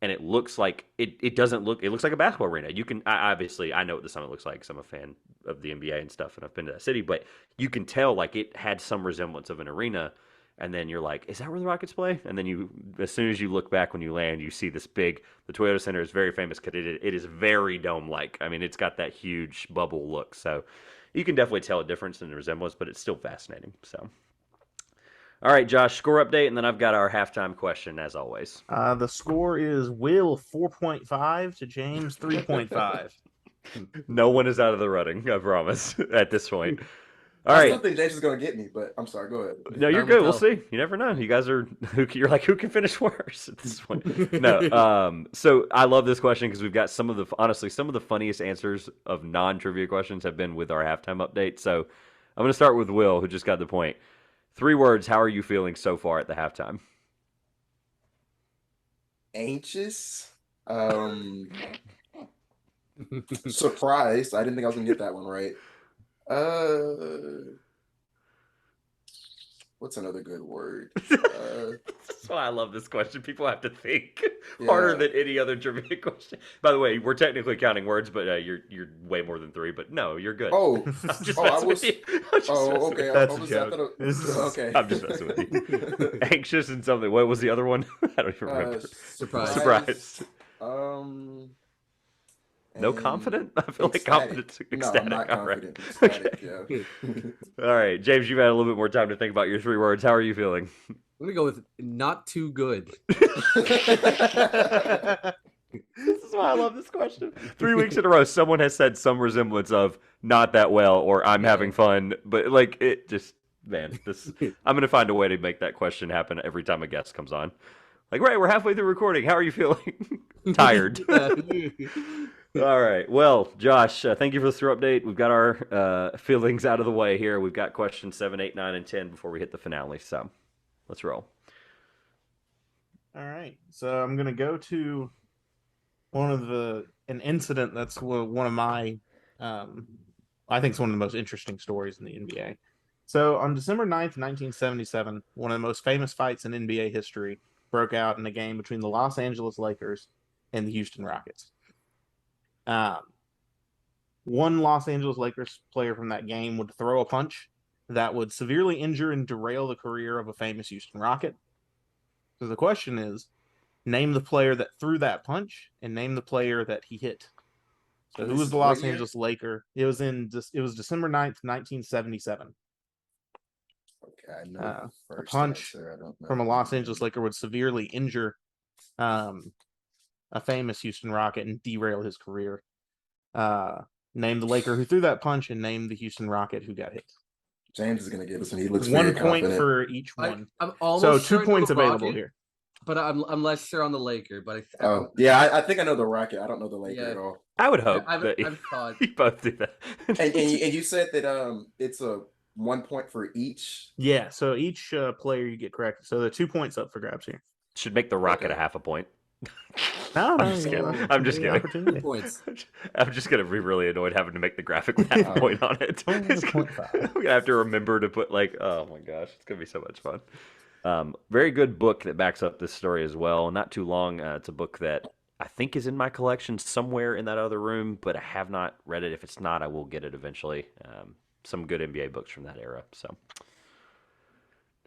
and it looks like it doesn't look. It looks like a basketball arena. You can obviously I know what the Summit looks like because I'm a fan of the NBA and stuff, and I've been to that city, but you can tell like it had some resemblance of an arena. And then you're like, is that where the Rockets play? And then as soon as you look back when you land, you see this big. The Toyota Center is very famous because it is very dome-like. I mean, it's got that huge bubble look, so you can definitely tell a difference in the resemblance, but it's still fascinating. So. All right, Josh, score update, and then I've got our halftime question as always. The score is Will 4.5 to James 3.5. No one is out of the running, I promise, at this point. All I right. still think James is gonna get me, but I'm sorry. Go ahead. No, you're good. We'll see. You never know. You guys are you're like who can finish worse at this point. No. So I love this question because we've got some of the funniest answers of non-trivia questions have been with our halftime update. So I'm going to start with Will, who just got the point. 3 words. How are you feeling so far at the halftime? Anxious. Surprised. I didn't think I was gonna get that one right. What's another good word? That's why I love this question. People have to think harder than any other trivia question. By the way, we're technically counting words, but you're way more than 3. But no, you're good. Oh, I'm just messing with you. okay. That's a joke. Okay. I'm just messing with you. Anxious and something. What was the other one? I don't even remember. Surprise. No confident? I feel like confidence. No, I'm not confident. Right. Ecstatic, Okay. yeah. All right, James, you've had a little bit more time to think about your 3 words. How are you feeling? I'm gonna go with not too good. This is why I love this question. 3 weeks in a row, someone has said some resemblance of not that well or I'm having fun, but like it just, man, I'm gonna find a way to make that question happen every time a guest comes on. Like, right, we're halfway through recording. How are you feeling? Tired. All right. Well, Josh, thank you for the throw update. We've got our feelings out of the way here. We've got questions 7, 8, 9, and 10 before we hit the finale. So let's roll. All right. So I'm going to go to an incident that's one of my, I think it's one of the most interesting stories in the NBA. So on December 9th, 1977, one of the most famous fights in NBA history broke out in a game between the Los Angeles Lakers and the Houston Rockets. One Los Angeles Lakers player from that game would throw a punch that would severely injure and derail the career of a famous Houston Rocket. So the question is, name the player that threw that punch and name the player that he hit. So who was the Los Angeles Laker? It was December 9th, 1977. Okay, I know a punch from a Los Angeles Laker would severely injure a famous Houston Rocket and derail his career. Name the Laker who threw that punch and name the Houston Rocket who got hit. James is going to give us, and he looks 1 point for each one. I'm almost so 2 points available Rocket, here. But I'm less sure on the Laker. But I think I know the Rocket. I don't know the Laker at all. I would hope I've thought you both do that. and you said that it's a 1 point for each. Yeah, so each player you get correct. So the 2 points up for grabs here. Should make the Rocket a half a point. No, I'm just kidding. I'm just kidding. Points. I'm just gonna be really annoyed having to make the graphic with half a point on it. I'm gonna have to remember to put oh my gosh, it's gonna be so much fun. Very good book that backs up this story as well. Not too long. It's a book that I think is in my collection somewhere in that other room, but I have not read it. If it's not, I will get it eventually. Some good NBA books from that era. So,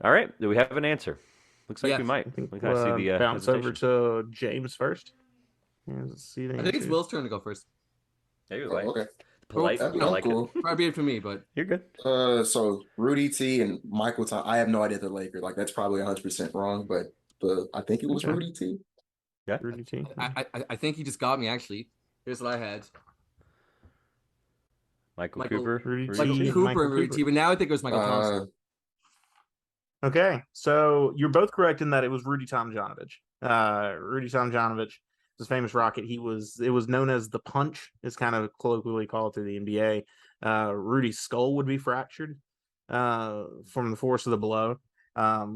all right, do we have an answer? Looks like we might. I see the bounce over to James first. I think it's Will's turn to go first. Okay. Polite. That'd be I like cool. it. Probably it for me, but You're good. So Rudy T and Michael Thomas. I have no idea the Lakers. Like that's probably 100% wrong, but I think it was Okay. Rudy T. Yeah. Rudy T. I think he just got me actually. Here's what I had. Michael Michael- Cooper. Rudy Michael T. Cooper Michael and Rudy Cooper. T, but now I think it was Michael Thompson. Okay, so you're both correct in that it was Rudy Tomjanovich. Rudy Tomjanovich, this famous Rocket. It was known as the punch. It's kind of colloquially called through the NBA. Rudy's skull would be fractured from the force of the blow.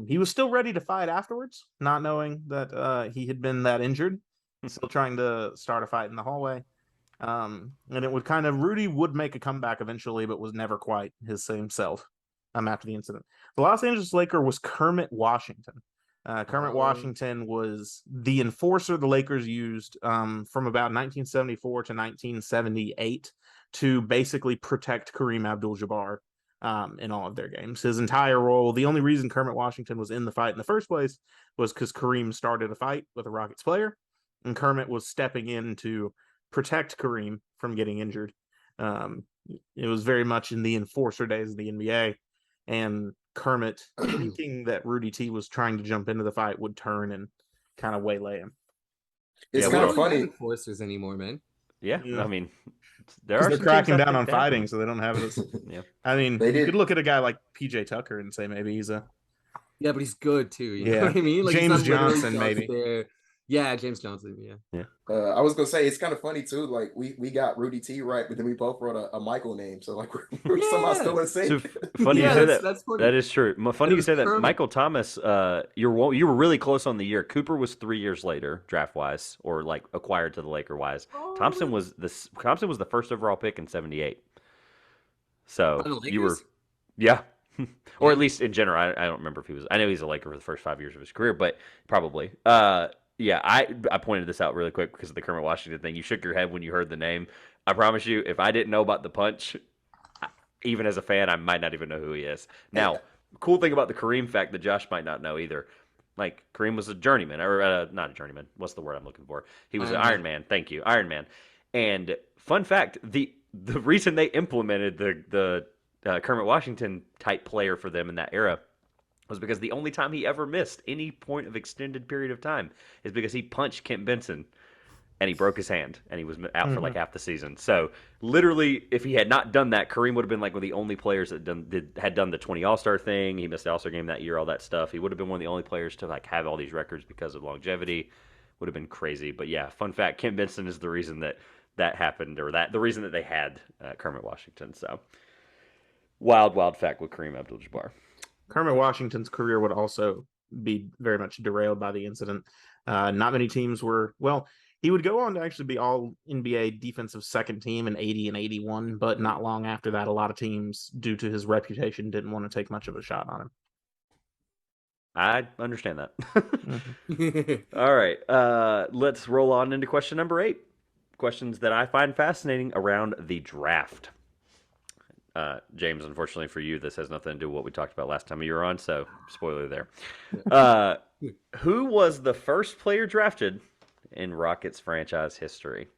He was still ready to fight afterwards, not knowing that he had been that injured. Still trying to start a fight in the hallway. And it would Rudy would make a comeback eventually, but was never quite his same self after the incident. The Los Angeles Laker was Kermit Washington. Kermit Washington was the enforcer the Lakers used from about 1974 to 1978 to basically protect Kareem Abdul-Jabbar in all of their games. His entire role, the only reason Kermit Washington was in the fight in the first place was because Kareem started a fight with a Rockets player, and Kermit was stepping in to protect Kareem from getting injured. It was very much in the enforcer days of the NBA, and Kermit, thinking that Rudy T was trying to jump into the fight, would turn and kind of waylay him. It's Yeah, kind we of don't have funny. enforcers anymore, man. Yeah. Yeah. I mean, there Because are they're some cracking teams I down on think have fighting, them. so they don't have it as. Yeah. I mean, They you did- could look at a guy like PJ Tucker and say maybe he's a. Yeah, but he's good too. You know Yeah. what I mean? Like he's James not literally Johnson, just maybe. There. Yeah, James Johnson. Yeah. I was gonna say it's kind of funny too. Like we got Rudy T right, but then we both wrote a Michael name, so like we're somehow still in So sync. funny Yeah, you say that's- that. that's funny. That is true. Funny It you was say that. Kermit. Michael Thomas, you were really close on the year. Cooper was 3 years later, draft wise, or like acquired to the Laker wise. Thompson was the first overall pick in '78. So By the you were, Lakers? yeah, or Yeah. at least in general. I don't remember if he was. I know he's a Laker for the first 5 years of his career, but probably. Yeah, I pointed this out really quick because of the Kermit Washington thing. You shook your head when you heard the name. I promise you, if I didn't know about the punch, even as a fan, I might not even know who he is. Now, cool thing about the Kareem fact that Josh might not know either. Like Kareem was a journeyman, or not a journeyman. What's the word I'm looking for? He was an Iron Man. Thank you, Iron Man. And fun fact: the reason they implemented the Kermit Washington type player for them in that era was because the only time he ever missed any point of extended period of time is because he punched Kent Benson and he broke his hand and he was out for like half the season. So literally, if he had not done that, Kareem would have been like one of the only players that had done the 20 All-Star thing. He missed the All-Star game that year, all that stuff. He would have been one of the only players to like have all these records because of longevity. Would have been crazy. But yeah, fun fact: Kent Benson is the reason that happened, or the reason that they had Kermit Washington. So wild fact with Kareem Abdul-Jabbar. Kermit Washington's career would also be very much derailed by the incident. Not many teams were, well, he would go on to actually be all NBA defensive second team in 80 and 81, but not long after that, a lot of teams, due to his reputation, didn't want to take much of a shot on him. I understand that. All right, let's roll on into question number 8. Questions that I find fascinating around the draft. James, unfortunately for you, this has nothing to do with what we talked about last time you were on, so spoiler there. Who was the first player drafted in Rockets franchise history?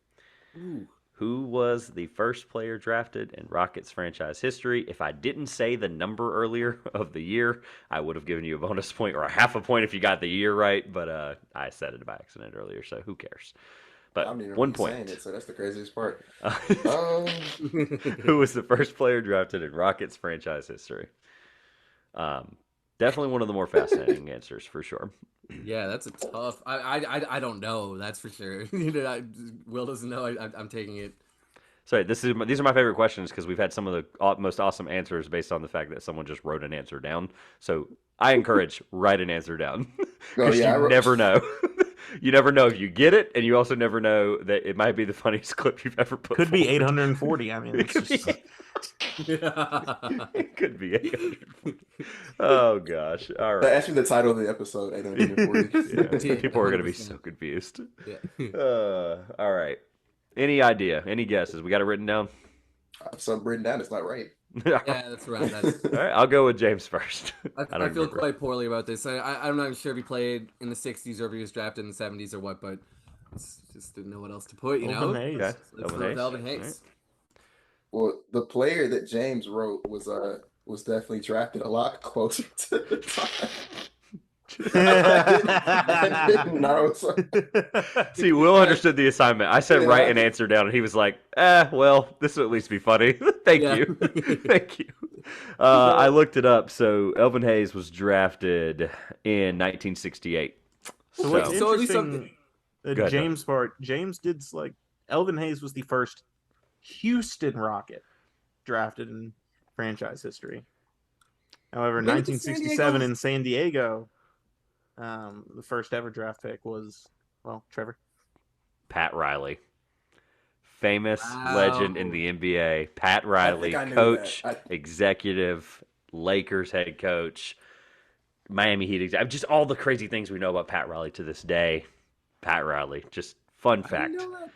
Ooh. Who was the first player drafted in Rockets franchise history? If I didn't say the number earlier of the year, I would have given you a bonus point or a half a point if you got the year right, but I said it by accident earlier, so who cares? But I'm even 1 saying point. it, so that's the craziest part. Who was the first player drafted in Rockets franchise history? Definitely one of the more fascinating answers for sure. Yeah, that's a tough. I don't know. That's for sure. Will doesn't know. I'm taking it. Sorry, these are my favorite questions because we've had some of the most awesome answers based on the fact that someone just wrote an answer down. So I encourage write an answer down because you never know. You never know if you get it, and you also never know that it might be the funniest clip you've ever put. Could be forward. 840. I mean, it's just... It could be 840. Oh gosh! All right. Ask me the title of the episode. 840. Yeah, people are going to be so confused. Yeah. All right. Any idea? Any guesses? We got it written down. I have something written down. It's not right. Yeah, that's right. That's. All right. I'll go with James first. I feel remember. quite poorly about this. I'm not sure if he played in the 60s or if he was drafted in the 70s or what, but just didn't know what else to put, you know? Alvin Hayes. Okay. Let's Alvin go with Hayes. Alvin All Hayes. right. Well, the player that James wrote was definitely drafted a lot closer to the time. I didn't know. So, See, Will understood the assignment. I said write an answer down, and he was like, well, this will at least be funny. Thank Yeah. you. Thank you. I looked it up. So Alvin Hayes was drafted in 1968. So what's So at least interesting, Go ahead, James part, James did like Alvin Hayes was the first Houston Rocket drafted in franchise history. However, in When did the San 1967 Diego- in San Diego, the first ever draft pick was, well, Trevor. Pat Riley. Famous Wow. legend in the NBA. Pat Riley, I knew coach, that. executive, Lakers head coach, Miami Heat executive. Just all the crazy things we know about Pat Riley to this day. Pat Riley. Just fun I didn't fact. know that.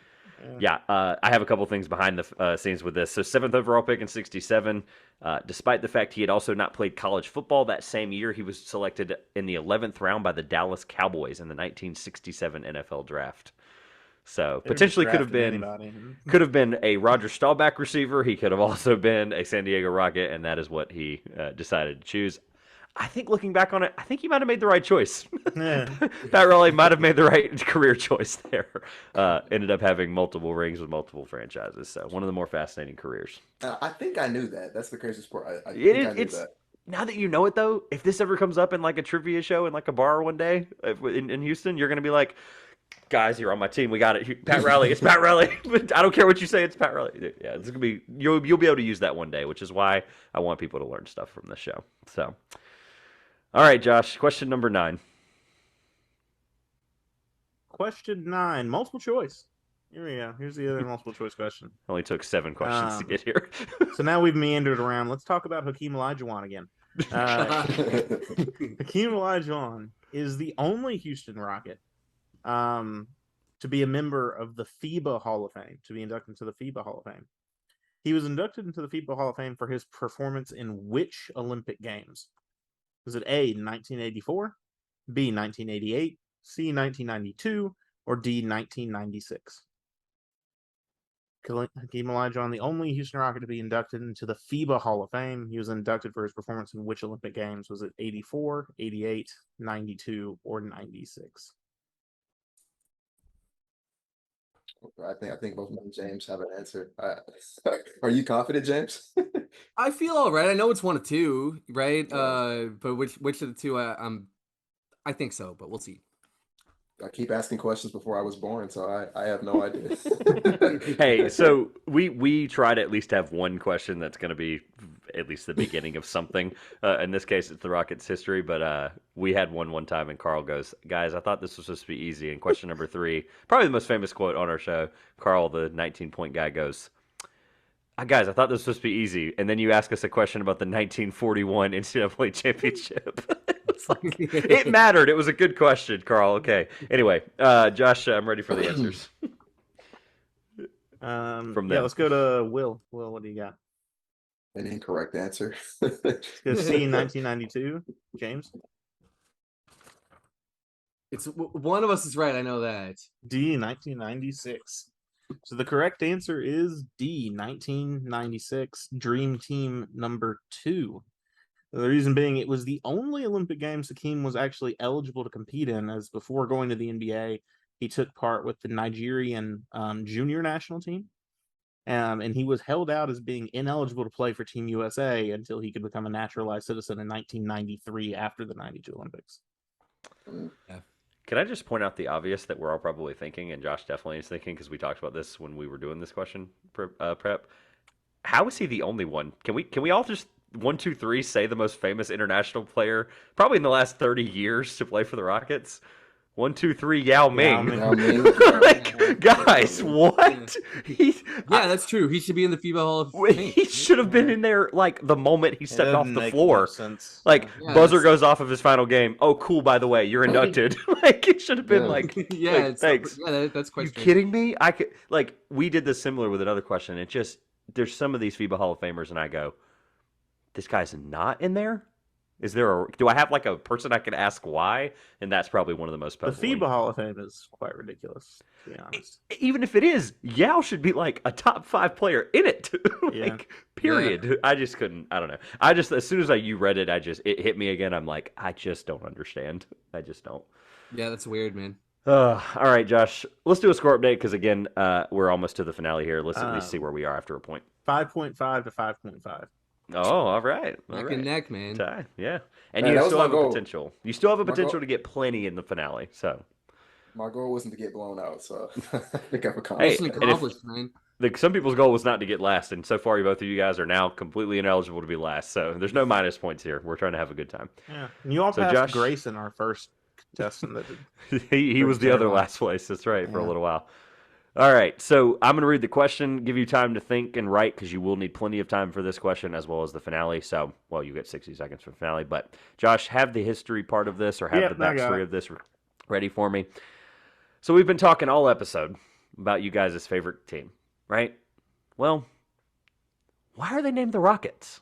Yeah, I have a couple things behind the scenes with this. So, 7th overall pick in 67. Despite the fact he had also not played college football that same year, he was selected in the 11th round by the Dallas Cowboys in the 1967 NFL draft. So, They were potentially could have drafting been a Roger Staubach receiver. He could have also been a San Diego Rocket, and that is what he decided to choose. I think looking back on it, I think he might have made the right choice. Yeah. Pat Riley might have made the right career choice there. Ended up having multiple rings with multiple franchises. So one of the more fascinating careers. I think I knew that. That's the craziest part. I It think is- I knew it's- that. Now that you know it, though, if this ever comes up in like a trivia show in like a bar one day in Houston, you're going to be like, guys, you're on my team. We got it. Pat Riley. It's Pat Riley. I don't care what you say. It's Pat Riley. Yeah, it's gonna be. You'll be able to use that one day, which is why I want people to learn stuff from the show. So, all right, Josh. Question number 9. Question 9, multiple choice. Here we go. Here's the other multiple choice question. Only took 7 questions to get here. So now we've meandered around. Let's talk about Hakeem Olajuwon again. Hakeem Olajuwon is the only Houston Rocket to be a member of the FIBA Hall of Fame, to be inducted into the FIBA Hall of Fame. He was inducted into the FIBA Hall of Fame for his performance in which Olympic Games? Was it A, 1984, B, 1988, C, 1992, or D, 1996? Hakeem Olajuwon, the only Houston Rocket to be inducted into the FIBA Hall of Fame. He was inducted for his performance in which Olympic Games? Was it 84, 88, 92, or 96? I think both me and James have an answer. Are you confident, James? I feel all right. I know it's one of two, right? Yeah. But which of the two? I think so, but we'll see. I keep asking questions before I was born, so I have no idea. Hey, so we try to at least have one question that's going to be at least the beginning of something. In this case, it's the Rockets' history, but we had one time, and Carl goes, "Guys, I thought this was supposed to be easy." And question number 3, probably the most famous quote on our show, Carl, the 19-point guy, goes, "Guys, I thought this was supposed to be easy." And then you ask us a question about the 1941 NCAA championship. It's like, it mattered. It was a good question, Carl. Okay. Anyway, Josh, I'm ready for the answers. From Yeah, them. let's go to Will. Will, what do you got? An incorrect answer. Let's go C, 1992. James? It's one of us is right. I know that. D, 1996. So the correct answer is D, 1996, Dream Team number 2. The reason being, it was the only Olympic Games Hakeem was actually eligible to compete in, as before going to the NBA, he took part with the Nigerian junior national team. And he was held out as being ineligible to play for Team USA until he could become a naturalized citizen in 1993 after the 92 Olympics. Yeah. Can I just point out the obvious that we're all probably thinking, and Josh definitely is thinking, because we talked about this when we were doing this question prep. How is he the only one? Can we all just 1, 2, 3 say the most famous international player probably in the last 30 years to play for the Rockets? 1, 2, 3, Yao Ming. Yao Ming. Like, guys, what? That's true. He should be in the FIBA Hall of Fame. He should have been in there like the moment he stepped off the floor. Sense. Like, Yeah, buzzer that's- goes off of his final game. Oh, cool, by the way, you're inducted. Like, it should have been Yeah. like, Yeah, like, it's thanks. that's quite You strange. kidding me? I could, like, we did this similar with another question. It just, there's some of these FIBA Hall of Famers, and I go, this guy's not in there? Do I have like a person I can ask why? And that's probably one of the most The puzzling. FIBA Hall of Fame is quite ridiculous, to be honest. Even if it is, Yao should be like a top 5 player in it. Yeah. Period. I just couldn't. I don't know. As soon as you read it, it hit me again. I'm like, I just don't understand. I just don't. Yeah, that's weird, man. All right, Josh. Let's do a score update because again, we're almost to the finale here. Let's at least see where we are after a point. 5.5 to 5.5. Oh, all right. Neck and neck, man. Tie. Yeah. And Man, you that still was have my a goal. potential. You still have a My potential goal- to get plenty in the finale. So My goal wasn't to get blown out, so I think I've Hey, accomplished Mission that. accomplished, man. some people's goal was not to get last, and so far, both of you guys are now completely ineligible to be last. So there's no minus points here. We're trying to have a good time. Yeah. And you all So, passed Josh- Grayson, our first contestant that did. he was the other Terrible. last place. That's right, for a Yeah. little while. All right, so I'm going to read the question, give you time to think and write because you will need plenty of time for this question as well as the finale. So, well, you get 60 seconds for the finale. But, Josh, have the history part of this or have Yep, the I got backstory it. of this ready for me. So we've been talking all episode about you guys' favorite team, right? Well, why are they named the Rockets?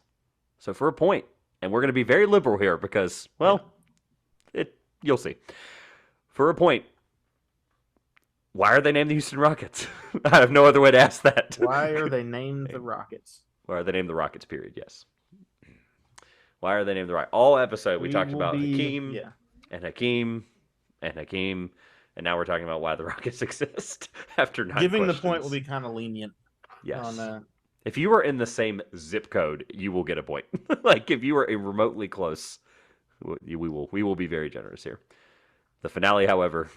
So for a point, and we're going to be very liberal here because, well, you'll see. For a point, why are they named the Houston Rockets? I have no other way to ask that. Why are they named the Rockets? Why are they named the Rockets, period, yes. Why are they named the Rockets? All episode we talked will about be- Hakeem Yeah. and Hakeem and Hakeem, and now we're talking about why the Rockets exist after 9 Giving the questions. point will be kind of lenient Yes. on If you are in the same zip code, you will get a point. Like if you are remotely close, we will be very generous here. The finale, however,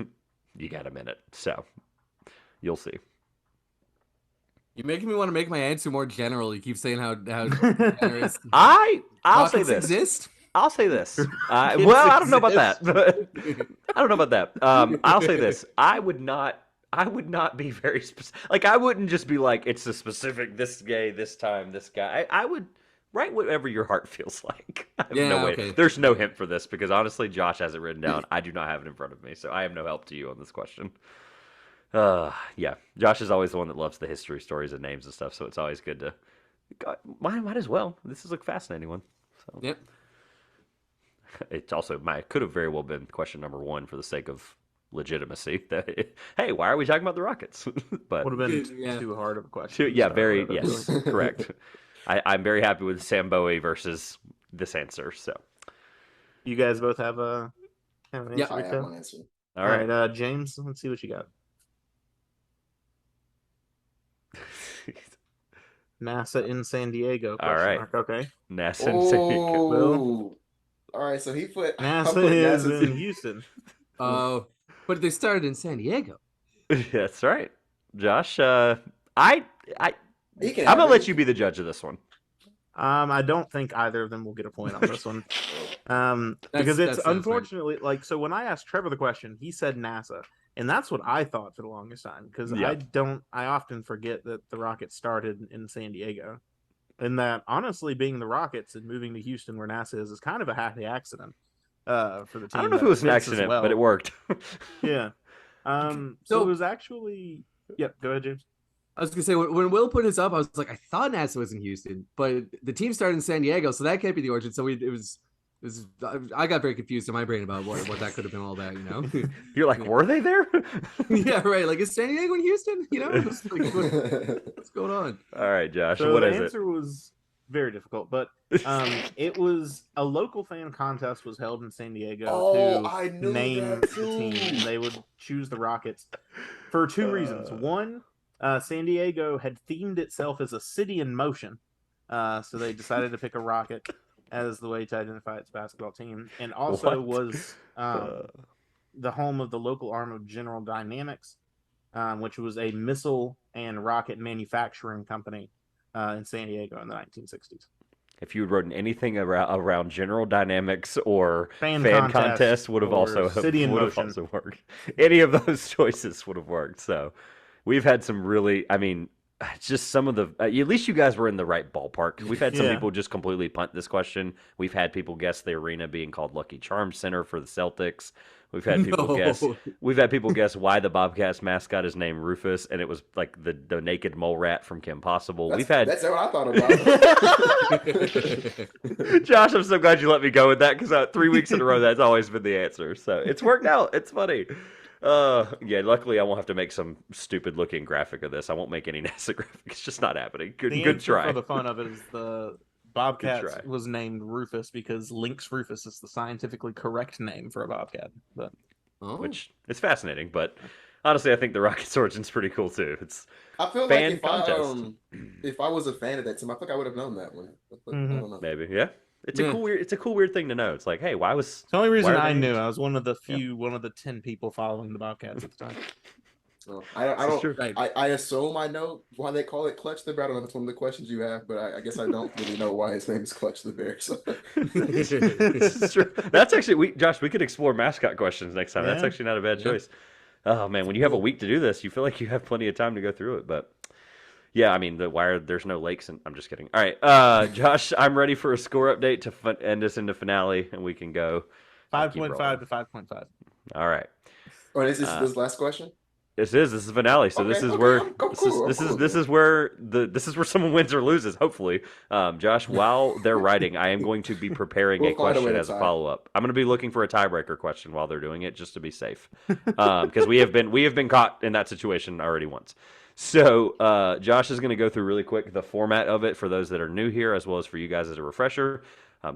you got a minute, so you'll see. You're making me want to make my answer more general. You keep saying how generous. I'll say Rockets this. exist? I'll say this. Rockets Well, I don't know about that. exist. I don't know about that. I'll say this. I would not be very specific. Like, I wouldn't just be like, it's a specific this gay, this time, this guy. I would write whatever your heart feels like. I have Yeah, no way. okay. There's no hint for this because honestly, Josh has it written down. I do not have it in front of me, so I am no help to you on this question. Yeah. Josh is always the one that loves the history stories and names and stuff, so it's always good to. Might as well. This is a fascinating one. So. Yep. It's also could have very well been question number 1 for the sake of legitimacy. Hey, why are we talking about the Rockets? But would have been Yeah. too hard of a question. yeah, so very whatever. yes, correct. I'm very happy with Sam Bowie versus this answer. So, You guys both have an answer. Yeah, I have too? one answer. all right. James, let's see what you got. NASA in San Diego. All right. mark. Okay. NASA and San Diego. Oh, all right. So he put I NASA put is NASA's in Houston. Oh, but they started in San Diego. That's right, Josh. I'm He can gonna have let it. you be the judge of this one. I don't think either of them will get a point on this one. Because that it's sounds right. unfortunately like so when I asked Trevor the question, he said NASA, and that's what I thought for the longest time because Yeah. I often forget that the Rockets started in San Diego, and that honestly being the Rockets and moving to Houston where NASA is kind of a happy accident for the team. I don't know if that it was an fits as accident, well. but it worked. Yeah. So So- it was actually. Yep. Go ahead, James. I was gonna say when Will put his up, I was like, I thought NASA was in Houston, but the team started in San Diego, so that can't be the origin. So it was. I got very confused in my brain about what that could have been all about, you know? You're like, were they there? Yeah, right. Like, is San Diego in Houston? You know, it's like, what's going on? All right, Josh. So What the is it? answer was very difficult, but it was a local fan contest was held in San Diego Oh, to I knew name that the team. too. And they would choose the Rockets for two reasons. One, San Diego had themed itself as a city in motion, so they decided to pick a rocket as the way to identify its basketball team, and also What? was the home of the local arm of General Dynamics, which was a missile and rocket manufacturing company in San Diego in the 1960s. If you had written anything around General Dynamics or Fan fan contest contest would have or also City in would have Motion. also worked. Any of those choices would have worked. So we've had some really, I mean, it's just some of the. At least you guys were in the right ballpark. We've had some Yeah. people just completely punt this question. We've had people guess the arena being called Lucky Charms Center for the Celtics. We've had people guess. No. We've had people guess why the Bobcats mascot is named Rufus, and it was like the naked mole rat from Kim Possible. We've had. That's what I thought about. Josh, I'm so glad you let me go with that because 3 weeks in a row that's always been the answer. So it's worked out. It's funny. Yeah. Luckily, I won't have to make some stupid looking graphic of this. I won't make any NASA graphic. It's just not happening. Good answer try. for the fun of it is the try. Bobcat was named Rufus because Lynx rufus is the scientifically correct name for a bobcat. But Which is fascinating, but honestly, I think the Rockets origin's pretty cool too. It's I feel fan like contest. if I was a fan of that team, I think I would have known that one. But I don't know. Maybe, yeah. It's a cool weird thing to know. It's like, hey, why was the only reason why are I they knew named- I was one of the 10 people following the Bobcats at the time. So, I This is true. don't. I assume I know why they call it Clutch the Bear. I don't know if it's one of the questions you have, but I guess I don't really know why his name is Clutch the Bear. So. This is true. That's actually Josh, we could explore mascot questions next time. That's Yeah. actually not a bad choice. Oh man, when you have a week to do this, you feel like you have plenty of time to go through it. But yeah, I mean, there's no lakes, and I'm just kidding. All right, Josh, I'm ready for a score update to end us into finale, and we can go 5.5 to 5.5. All right. Oh, and is this last question? This is finale, so this is where this is where someone wins or loses. Hopefully, Josh. While they're writing, I am going to be preparing We'll a find a way question to as a tie. follow up. I'm going to be looking for a tiebreaker question while they're doing it, just to be safe, because we have been caught in that situation already once. So Josh is going to go through really quick the format of it for those that are new here, as well as for you guys as a refresher.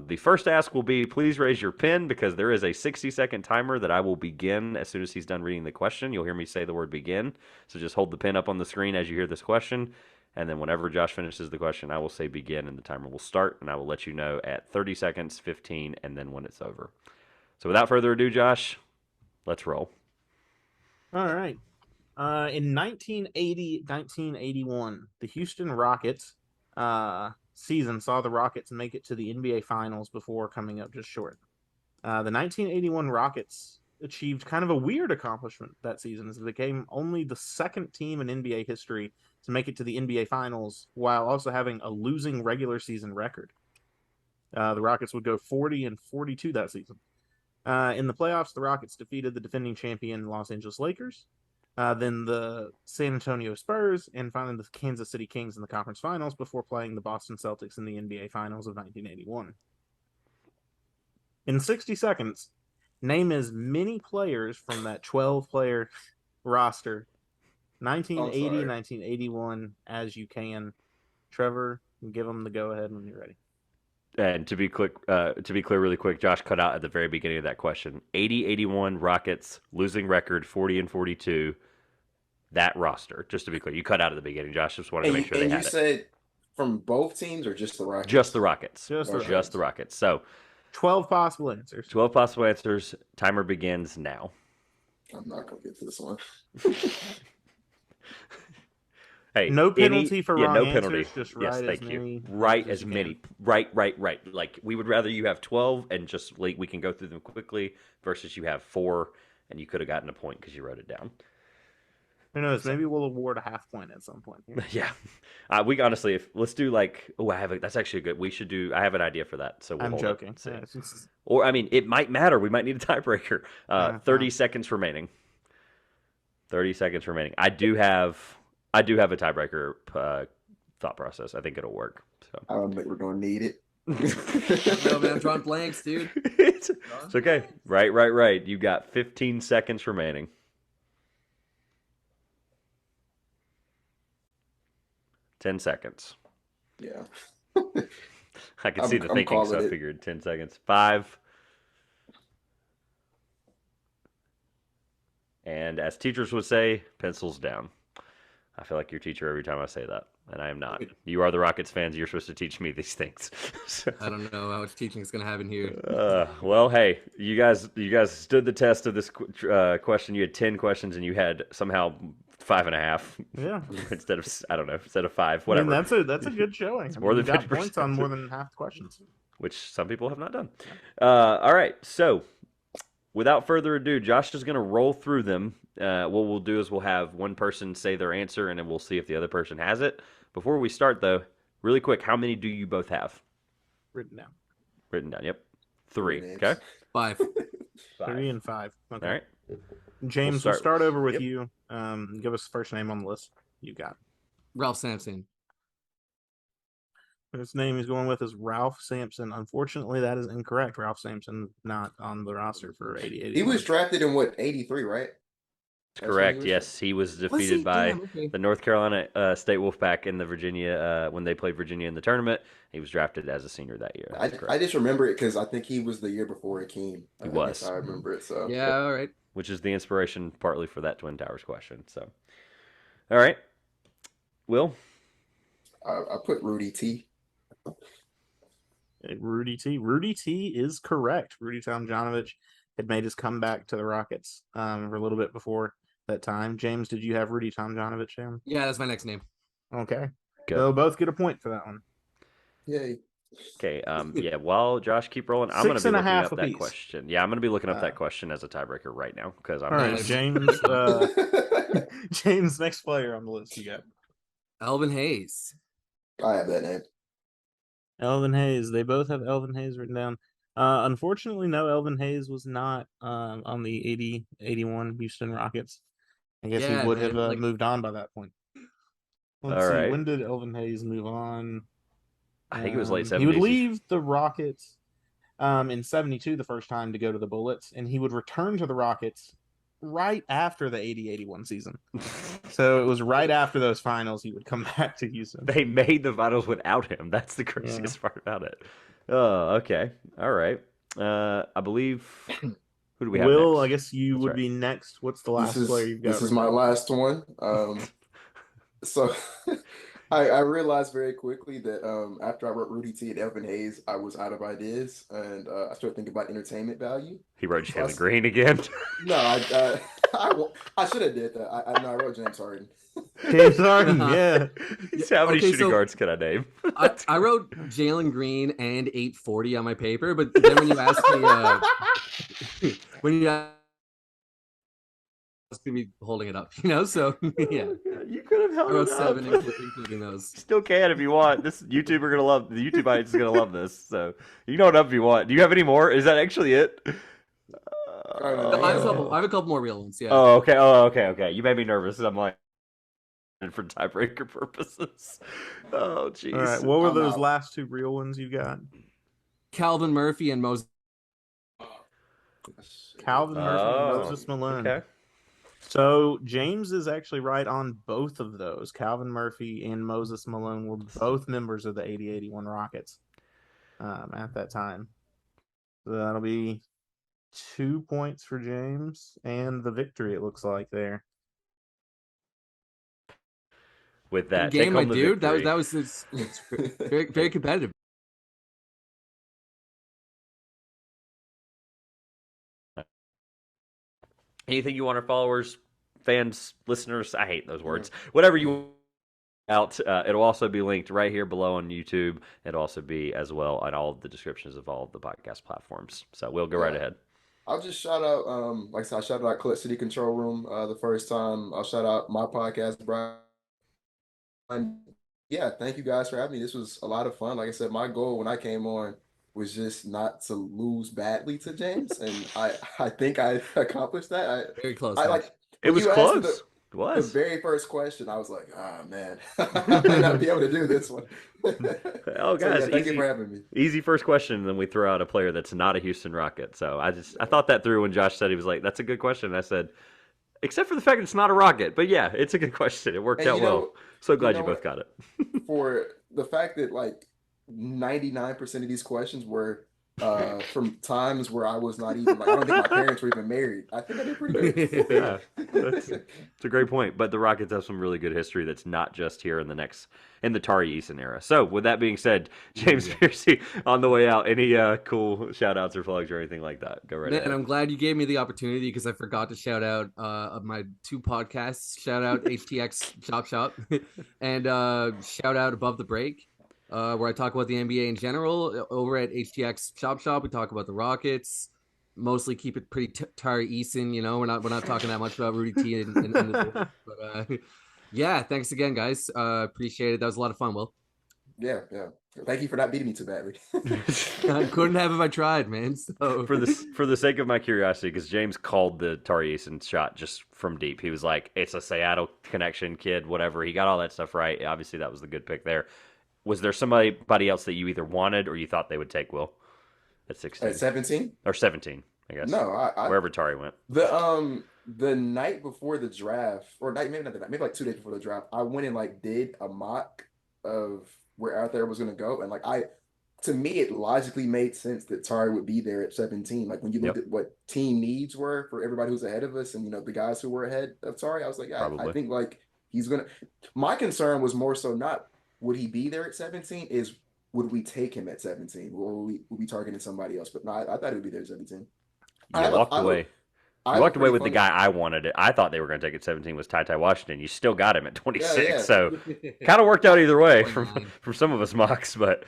The first ask will be, please raise your pen, because there is a 60-second timer that I will begin as soon as he's done reading the question. You'll hear me say the word begin. So just hold the pen up on the screen as you hear this question. And then whenever Josh finishes the question, I will say begin, and the timer will start. And I will let you know at 30 seconds, 15, and then when it's over. So without further ado, Josh, let's roll. All right. In 1980-1981, the Houston Rockets season saw the Rockets make it to the NBA Finals before coming up just short. The 1981 Rockets achieved kind of a weird accomplishment that season, as they became only the second team in NBA history to make it to the NBA Finals while also having a losing regular season record. The Rockets would go 40-42 that season. In the playoffs, the Rockets defeated the defending champion Los Angeles Lakers, then the San Antonio Spurs, and finally the Kansas City Kings in the conference finals before playing the Boston Celtics in the NBA Finals of 1981. In 60 seconds, name as many players from that 12-player roster, 1980, 1981, as you can. Trevor, give them the go-ahead when you're ready. And to be clear really quick, Josh cut out at the very beginning of that question. 80-81 Rockets, losing record 40-42. That roster, just to be clear. You cut out at the beginning, Josh. Just wanted to make sure they had it. And you said from both teams or just the Rockets? Just the Rockets. Just the Rockets. So 12 possible answers. 12 possible answers. Timer begins now. I'm not going to get to this one. Hey, no penalty for wrong no answers, penalty. just yes, right thank as you. many Right as as you many. can. Right. Like we would rather you have 12 and just like we can go through them quickly versus you have 4 and you could have gotten a point because you wrote it down. Who knows? Maybe we'll award a half point at some point. Yeah, we honestly, let's do like, that's actually good. We should do. I have an idea for that. So we'll I'm hold joking. It, see. Yeah, it's just- Or I mean, it might matter. We might need a tiebreaker. 30 fine. seconds remaining. 30 seconds remaining. I do have a tiebreaker thought process. I think it'll work. So I don't think we're going to need it. No, man, I'm drawing blanks, dude. it's okay. Right. You got 15 seconds remaining. 10 seconds. Yeah. I could see the thinking, so calling I it. figured 10 seconds. 5. And as teachers would say, pencils down. I feel like your teacher every time I say that, and I am not. You are the Rockets fans. You're supposed to teach me these things. So, I don't know how much teaching is going to happen here. well, hey, you guys stood the test of this question. You had 10 questions, and you had somehow 5.5. Yeah. instead of 5, I whatever. mean, that's a good showing. It's more than You got 50%. points on more than half the questions. Which some people have not done. All right, so without further ado, Josh is going to roll through them. What we'll do is we'll have one person say their answer, and then we'll see if the other person has it. Before we start, though, really quick, how many do you both have? Written down. Written down, yep. 3, names. okay? 5. 3 and 5. Okay. All right. James, We'll we'll start- start over with yep. you. Give us the first name on the list you got. Ralph Sampson. His name he's going with is Ralph Sampson. Unfortunately, that is incorrect. Ralph Sampson not on the roster for 80. He was drafted in what, 83, right? That's when he Correct. was- Yes, he was Was defeated he? by Damn, okay. the North Carolina State Wolfpack in the Virginia when they played Virginia in the tournament. He was drafted as a senior that year. That's I correct. just remember it because I think he was the year before it came. He That's was. how I remember it. So Yeah, all right. Which is the inspiration partly for that Twin Towers question. So, all right, Will. I put Rudy T. Rudy T. Rudy T is correct. Rudy Tomjanovich had made his comeback to the Rockets for a little bit before that time. James, did you have Rudy Tomjanovich down? Yeah, that's my next name. Okay. Good. They'll both get a point for that one. Yay. Okay. Yeah. While Josh keep rolling, I'm going to 6 be and a looking half up that apiece. question. Yeah, I'm going to be looking up that question as a tiebreaker right now because I'm. All right, Nice. James. James, next player on the list you got. Alvin Hayes. I have that name. Alvin Hayes. They both have Alvin Hayes written down. Unfortunately, no, Alvin Hayes was not on the 80-81 Houston Rockets. I guess Yeah, he would man, have moved on by that point. Let's All see. right. When did Alvin Hayes move on? I think it was late 70s. He would leave the Rockets in 72 the first time to go to the Bullets, and he would return to the Rockets right after the 80-81 season. So it was right after those finals he would come back to Houston. They made the finals without him. That's the craziest part about it. Oh, okay. All right. I believe. Who do we have Will, next? I guess you That's would right. be next. What's the last player you've got? This is written my down? last one. So I realized very quickly that after I wrote Rudy T and Alvin Hayes, I was out of ideas, and I started thinking about entertainment value. He wrote So Jalen Green again. No, I should have did that. I wrote James Harden. James Harden, yeah. So how many Okay, shooting so- guards can I name? I wrote Jalen Green and 840 on my paper, but then when you asked me, when you asked me holding it up, so yeah, You could have I held wrote it 7, up. including those. Still can if you want. This YouTuber gonna love the YouTube audience is gonna love this. So you can hold it up if you want. Do you have any more? Is that actually it? No, I have a couple more real ones. Yeah. Oh, okay. Oh, okay. You made me nervous. I'm like, for tiebreaker purposes. Oh, jeez. All right. What were I'm those out. last two real ones you got? Calvin Murphy and Moses. Calvin Murphy and Oh, Moses Malone. Okay. So James is actually right on both of those. Calvin Murphy and Moses Malone were both members of the 80-81 Rockets at that time. So that'll be 2 points for James and the victory, it looks like there. With that, Good take game, my home the dude. victory. That was it's very very competitive. Anything you want our followers, fans, listeners, I hate those words. Whatever you out, it'll also be linked right here below on YouTube. It'll also be as well on all of the descriptions of all of the podcast platforms. So we'll go right ahead. I'll just shout out, like I said, I shouted out Clutch City Control Room the first time. I'll shout out my podcast, Brian. Yeah, thank you guys for having me. This was a lot of fun. Like I said, my goal when I came on was just not to lose badly to James, and I think I accomplished that. Very close. I man. like It when was you asked me close. It the was. very first question. I was like, ah man, I may not be able to do this one. Oh, guys, so, yeah, thank easy. you for having me. Easy first question, and then we throw out a player that's not a Houston Rocket. So I thought that through when Josh said he was like, "That's a good question." And I said, except for the fact it's not a Rocket, but yeah, it's a good question. It worked And out you know- well. So glad know you both what? got it. For the fact that like 99% of these questions were from times where I was not even like I don't think my parents were even married. I think I did pretty good. Yeah, it's a great point. But the Rockets have some really good history that's not just here in the Tari Eason era. So with that being said, James Piercey, on the way out, any cool shout outs or plugs or anything like that? Go right Man, ahead. I'm glad you gave me the opportunity because I forgot to shout out my 2 podcasts. Shout out HTX Chop Shop and shout out Above the Break, where I talk about the NBA in general. Over at HTX Chop Shop, we talk about the Rockets. mostly keep it pretty Tari Eason. We're not talking that much about Rudy T in this one. But yeah, thanks again, guys. Appreciate it. That was a lot of fun, Will. Yeah. Thank you for not beating me too badly. I couldn't have if I tried, man. So for the sake of my curiosity, because James called the Tari Eason shot just from deep. He was like, "It's a Seattle connection kid, whatever." He got all that stuff right. Obviously, that was the good pick there. Was there somebody else that you either wanted or you thought they would take, Will, at 16? At 17? Or 17, I guess. No, wherever Tari went. The night before the draft, or maybe not the night, maybe like 2 days before the draft, I went and like did a mock of where out there was gonna go, and like to me, it logically made sense that Tari would be there at 17. Like when you looked at what team needs were for everybody who's ahead of us, and the guys who were ahead of Tari, I was like, yeah, I think like he's gonna. My concern was more so not would he be there at 17, is would we take him at 17, or would we targeting somebody else? But no, I thought he would be there at 17. You walked away. You walked away with the guy I wanted. I thought they were going to take at 17 was Ty Washington. You still got him at 26, yeah. So kind of worked out either way from some of us mocks. But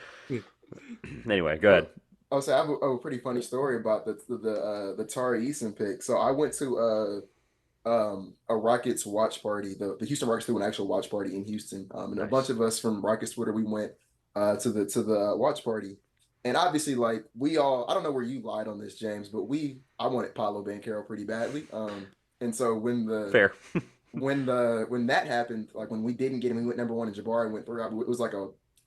anyway, go ahead. I'll say I have a pretty funny story about the Tari Eason pick. So I went to a Rockets watch party. The Houston Rockets threw an actual watch party in Houston. And a bunch of us from Rockets Twitter, we went to the watch party. And obviously, like we all, I don't know where you lied on this, James, but I wanted Paolo Banchero pretty badly. And so when that happened, like when we didn't get him, we went number 1 and Jabari went 3. It was like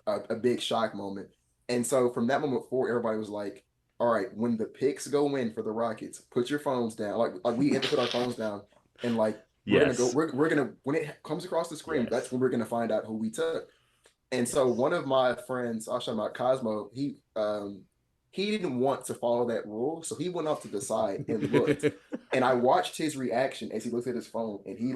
a big shock moment. And so from that moment forward, everybody was like, all right, when the picks go in for the Rockets, put your phones down. Like we have to put our phones down, and like we're gonna when it comes across the screen, that's when we're gonna find out who we took. And so one of my friends, I'll shout him out, Cosmo, he didn't want to follow that rule, so he went off to the side and looked. And I watched his reaction as he looked at his phone, and he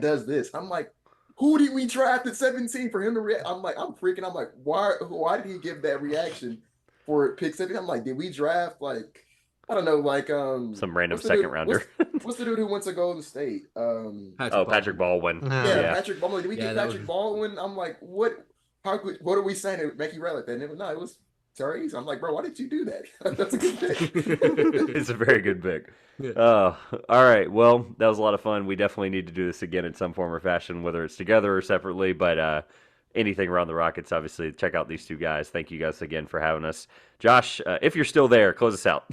does this. I'm like, who did we draft at 17 for him to react? I'm freaking. I'm like, why did he give that reaction for pick 17? I'm like, did we draft like, I don't know, like some random second rounder? What's the dude who went to Golden State? Patrick Baldwin. Yeah, Patrick Baldwin. Did we get Patrick Baldwin? I'm like, what are we saying to make you relevant? And it was Tari Eason. I'm like, bro, why did you do that? That's a good pick. It's a very good pick. All right. Well, that was a lot of fun. We definitely need to do this again in some form or fashion, whether it's together or separately. But anything around the Rockets, obviously, check out these two guys. Thank you guys again for having us. Josh, if you're still there, close us out.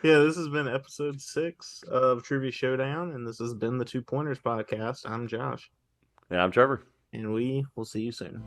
Yeah, this has been episode 6 of Trivia Showdown, and this has been the 2 Pointers podcast. I'm Josh. And I'm Trevor. And we will see you soon.